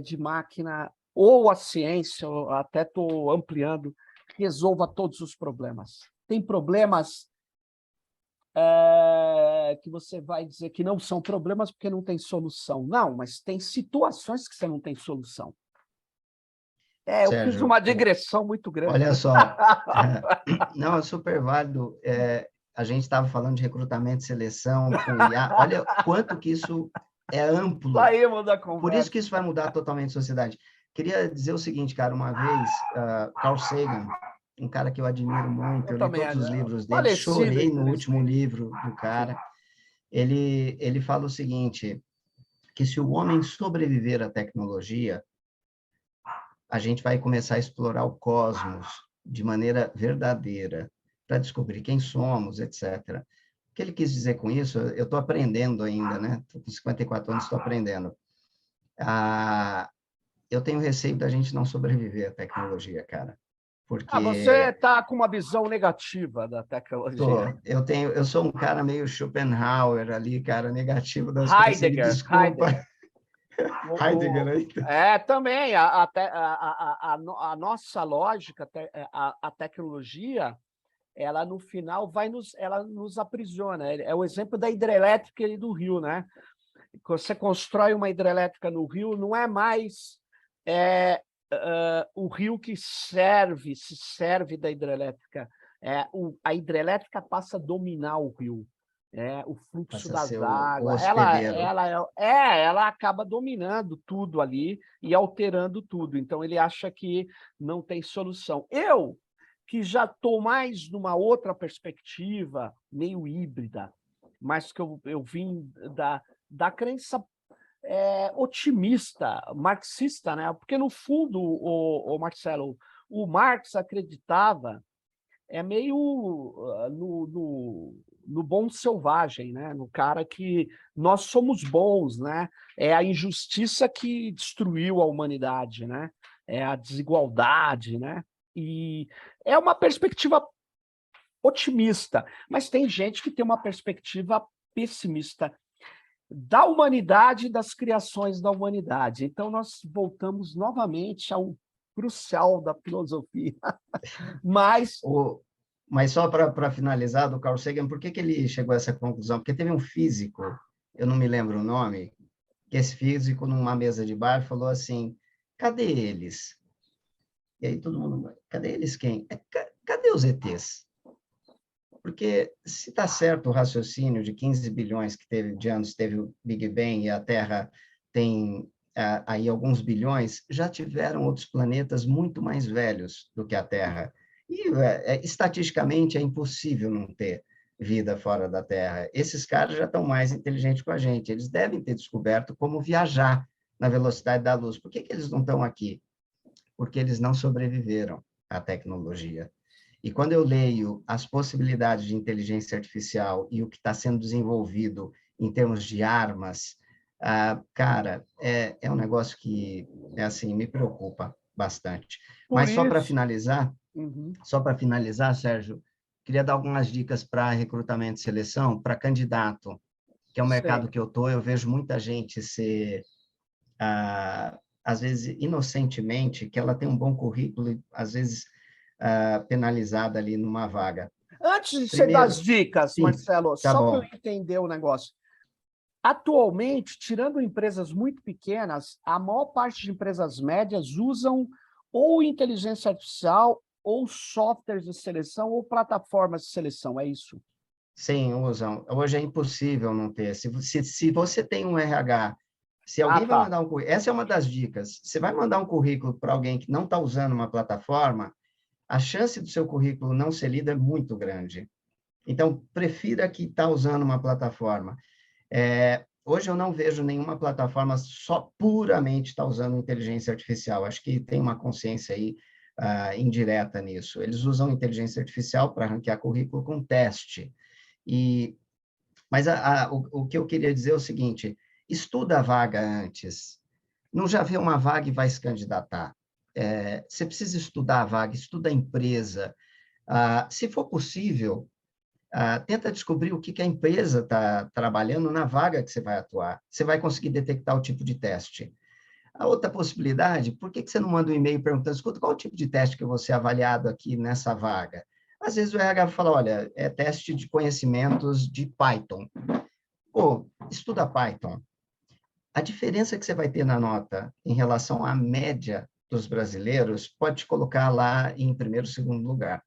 Speaker 1: de máquina ou a ciência, eu até estou ampliando, resolva todos os problemas. Tem problemas que você vai dizer que não são problemas porque não tem solução. Não, mas tem situações que você não tem solução. Eu fiz
Speaker 2: Sérgio,
Speaker 1: uma digressão muito grande.
Speaker 2: olha só, não, é super válido. A gente estava falando de recrutamento e seleção com IA. Olha quanto que isso é amplo.
Speaker 1: Saímos da conversa.
Speaker 2: Por isso que isso vai mudar totalmente a sociedade. Queria dizer o seguinte, cara, uma vez, Carl Sagan, um cara que eu admiro muito, eu li todos os livros dele, chorei no último livro do cara. Ele fala o seguinte, que se o homem sobreviver à tecnologia, a gente vai começar a explorar o cosmos de maneira verdadeira, para descobrir quem somos, etc. O que ele quis dizer com isso, eu estou aprendendo ainda, né? Estou com 54 anos, estou aprendendo. Eu tenho receio da gente não sobreviver à tecnologia, cara. Porque
Speaker 1: você está com uma visão negativa da tecnologia.
Speaker 2: Eu sou um cara meio Schopenhauer ali, cara, negativo das coisas. Você me desculpa.
Speaker 1: Heidegger. Também. A nossa lógica, a tecnologia, ela no final ela nos aprisiona. É o exemplo da hidrelétrica do Rio, né? Você constrói uma hidrelétrica no Rio, não é mais o rio que se serve da hidrelétrica. A hidrelétrica passa a dominar o rio. O fluxo das águas. Ela acaba dominando tudo ali e alterando tudo. Então, ele acha que não tem solução. Eu, que já estou mais numa outra perspectiva, meio híbrida, mas que eu vim da crença otimista, marxista, né? Porque, no fundo, o Marcelo, o Marx acreditava meio no bom selvagem, né? No cara que nós somos bons, né? É a injustiça que destruiu a humanidade, né? É a desigualdade, né? E é uma perspectiva otimista, mas tem gente que tem uma perspectiva pessimista da humanidade e das criações da humanidade. Então, nós voltamos novamente ao crucial da filosofia. Mas
Speaker 2: só para finalizar, do Carl Sagan, por que ele chegou a essa conclusão? Porque teve um físico, eu não me lembro o nome, que esse físico, numa mesa de bar, falou assim, cadê eles? E aí todo mundo, cadê eles quem? Cadê os ETs? Porque se está certo o raciocínio de 15 bilhões de anos teve o Big Bang e a Terra tem aí alguns bilhões, já tiveram outros planetas muito mais velhos do que a Terra. E estatisticamente é impossível não ter vida fora da Terra. Esses caras já estão mais inteligentes com a gente. Eles devem ter descoberto como viajar na velocidade da luz. Por que eles não estão aqui? Porque eles não sobreviveram à tecnologia. E quando eu leio as possibilidades de inteligência artificial e o que está sendo desenvolvido em termos de armas, cara, é um negócio que, assim, me preocupa bastante.
Speaker 1: Por
Speaker 2: Mas
Speaker 1: isso.
Speaker 2: só para finalizar, Sérgio, queria dar algumas dicas para recrutamento e seleção, para candidato, que é um mercado
Speaker 1: Sei.
Speaker 2: que eu vejo muita gente ser, às vezes, inocentemente, que ela tem um bom currículo e, às vezes, penalizada ali numa vaga.
Speaker 1: Antes de você dar as
Speaker 2: Primeiro,
Speaker 1: dicas,
Speaker 2: sim,
Speaker 1: Marcelo,
Speaker 2: tá
Speaker 1: só para eu
Speaker 2: bom.
Speaker 1: entender o negócio. Atualmente, tirando empresas muito pequenas, a maior parte de empresas médias usam ou inteligência artificial, ou softwares de seleção, ou plataformas de seleção, é isso?
Speaker 2: Sim, usam. Hoje é impossível não ter. Se você tem um RH, se
Speaker 1: Ah,
Speaker 2: alguém vai
Speaker 1: tá.
Speaker 2: mandar um currículo, essa é uma das dicas. Você vai mandar um currículo para alguém que não está usando uma plataforma, a chance do seu currículo não ser lido é muito grande. Então, prefira que está usando uma plataforma. Hoje eu não vejo nenhuma plataforma só puramente está usando inteligência artificial. Acho que tem uma consciência aí indireta nisso. Eles usam inteligência artificial para ranquear currículo com teste. E, mas o que eu queria dizer é o seguinte: estuda a vaga antes. Não já vê uma vaga e vai se candidatar. Você precisa estudar a vaga, estuda a empresa. Se for possível, tenta descobrir o que a empresa está trabalhando na vaga que você vai atuar. Você vai conseguir detectar o tipo de teste. A outra possibilidade, por que você não manda um e-mail perguntando, escuta, qual o tipo de teste que eu vou ser avaliado aqui nessa vaga? Às vezes o RH fala, olha, é teste de conhecimentos de Python. Pô, estuda Python. A diferença que você vai ter na nota em relação à média dos brasileiros pode te colocar lá em primeiro, segundo lugar.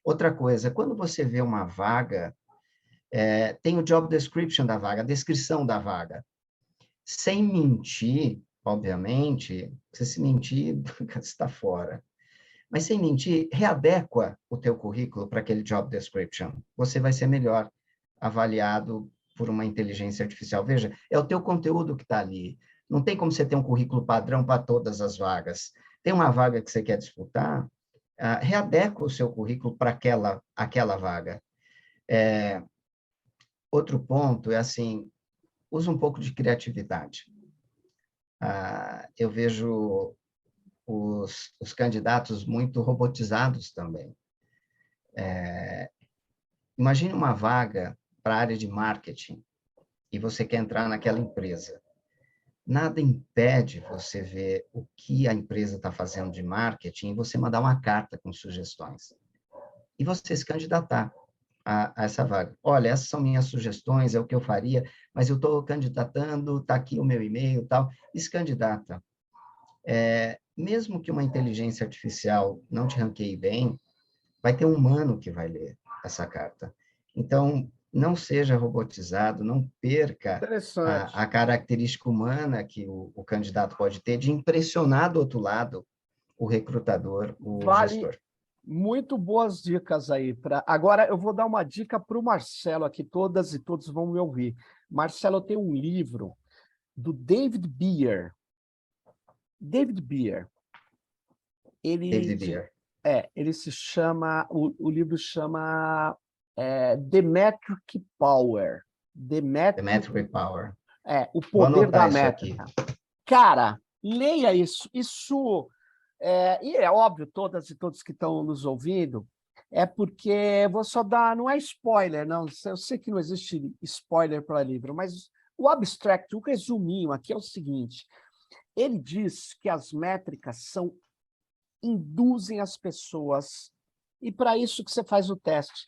Speaker 2: Outra coisa, quando você vê uma vaga, tem o job description da vaga, a descrição da vaga. Sem mentir, obviamente, se mentir, você está fora. Mas sem mentir, readequa o teu currículo para aquele job description. Você vai ser melhor avaliado por uma inteligência artificial. Veja, é o teu conteúdo que está ali. Não tem como você ter um currículo padrão para todas as vagas. Tem uma vaga que você quer disputar, readequa o seu currículo para aquela vaga. Outro ponto é assim, usa um pouco de criatividade. Eu vejo os candidatos muito robotizados também. Imagine uma vaga para a área de marketing e você quer entrar naquela empresa. Nada impede você ver o que a empresa está fazendo de marketing e você mandar uma carta com sugestões. E você se candidatar a essa vaga. Olha, essas são minhas sugestões, é o que eu faria, mas eu estou candidatando, está aqui o meu e-mail e tal. E se candidata. Mesmo que uma inteligência artificial não te ranqueie bem, vai ter um humano que vai ler essa carta. Então, não seja robotizado, não perca
Speaker 1: Interessante.
Speaker 2: a característica humana que o candidato pode ter de impressionar do outro lado o recrutador, o
Speaker 1: Vale
Speaker 2: gestor.
Speaker 1: muito boas dicas aí. Agora eu vou dar uma dica para o Marcelo aqui, todas e todos vão me ouvir. Marcelo tem um livro do David Beer. David Beer. Ele,
Speaker 2: David Beer,
Speaker 1: ele se chama, o livro chama The Metric Power. The
Speaker 2: The
Speaker 1: Metric,
Speaker 2: Metric Power.
Speaker 1: o
Speaker 2: Vou
Speaker 1: poder da
Speaker 2: anotar isso aqui.
Speaker 1: métrica. Cara, leia isso. Isso, e é óbvio, todas e todos que estão nos ouvindo, é porque vou só dar, não é spoiler, não. Eu sei que não existe spoiler para livro, mas o abstract, o resuminho aqui é o seguinte: ele diz que as métricas induzem as pessoas, e para isso que você faz o teste,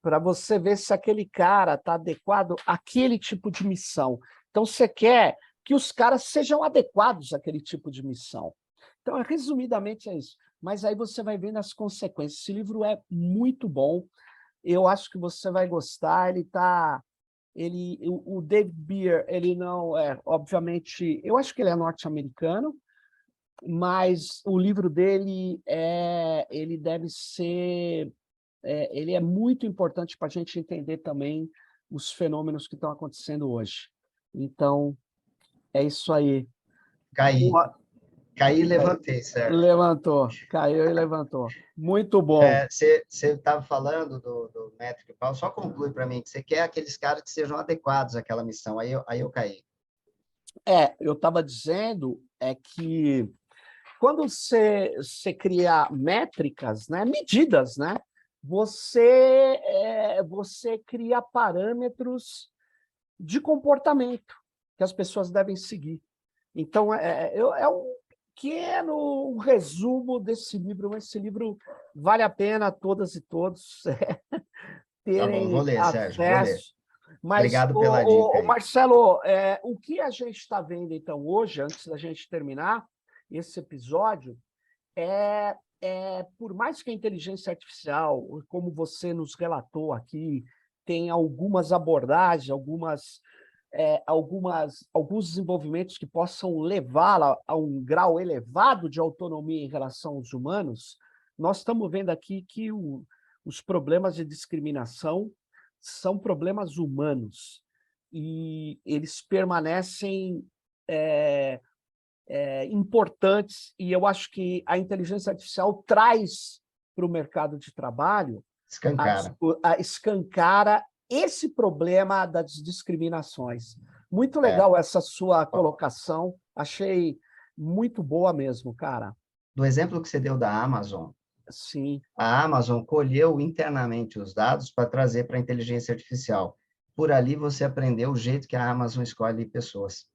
Speaker 1: para você ver se aquele cara está adequado àquele tipo de missão. Então, você quer que os caras sejam adequados àquele tipo de missão. Então, resumidamente, é isso. Mas aí você vai vendo as consequências. Esse livro é muito bom. Eu acho que você vai gostar. O David Beer, ele não é, obviamente, eu acho que ele é norte-americano, mas o livro dele ele deve ser, ele é muito importante para a gente entender também os fenômenos que estão acontecendo hoje. Então, é isso aí.
Speaker 2: Caí.
Speaker 1: Boa.
Speaker 2: Caí e levantei, Sérgio.
Speaker 1: Levantou, caiu e levantou. Muito bom.
Speaker 2: Você estava falando do métrico e pau, só conclui para mim que você quer aqueles caras que sejam adequados àquela missão. Aí eu caí.
Speaker 1: Eu estava dizendo que quando você cria métricas, né, medidas, né, você cria parâmetros de comportamento que as pessoas devem seguir. Então, é um pequeno resumo desse livro. Esse livro vale a pena todas e todos
Speaker 2: Tá bom, vou
Speaker 1: terem
Speaker 2: ler, Sérgio, vou ler.
Speaker 1: acesso. Mas,
Speaker 2: Obrigado pela dica aí.
Speaker 1: Marcelo, o que a gente está vendo, então, hoje, antes da gente terminar esse episódio, por mais que a inteligência artificial, como você nos relatou aqui, tem algumas abordagens, alguns desenvolvimentos que possam levá-la a um grau elevado de autonomia em relação aos humanos, nós estamos vendo aqui que os problemas de discriminação são problemas humanos e eles permanecem importantes, e eu acho que a inteligência artificial traz para o mercado de trabalho, escancara esse problema das discriminações. Muito legal essa sua colocação, achei muito boa mesmo, cara.
Speaker 2: Do exemplo que você deu da Amazon,
Speaker 1: sim,
Speaker 2: a Amazon colheu internamente os dados para trazer para a inteligência artificial. Por ali você aprendeu o jeito que a Amazon escolhe pessoas.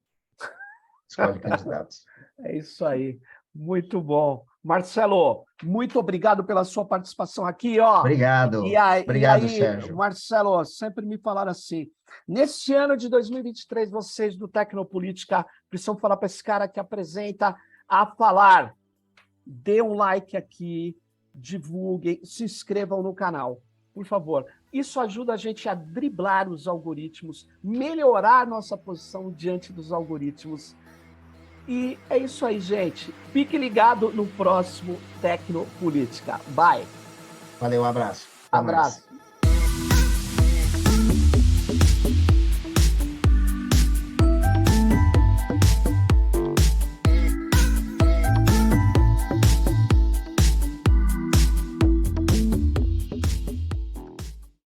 Speaker 2: Escolhe candidatos.
Speaker 1: É isso aí. Muito bom. Marcelo, muito obrigado pela sua participação aqui.
Speaker 2: Obrigado.
Speaker 1: Obrigado,
Speaker 2: Sérgio.
Speaker 1: Marcelo, sempre me falaram assim, neste ano de 2023, vocês do Tecnopolítica precisam falar para esse cara que apresenta a falar. Dê um like aqui, divulguem, se inscrevam no canal, por favor. Isso ajuda a gente a driblar os algoritmos, melhorar nossa posição diante dos algoritmos. E é isso aí, gente. Fique ligado no próximo Tecnopolítica. Bye.
Speaker 2: Valeu, abraço.
Speaker 1: Abraço.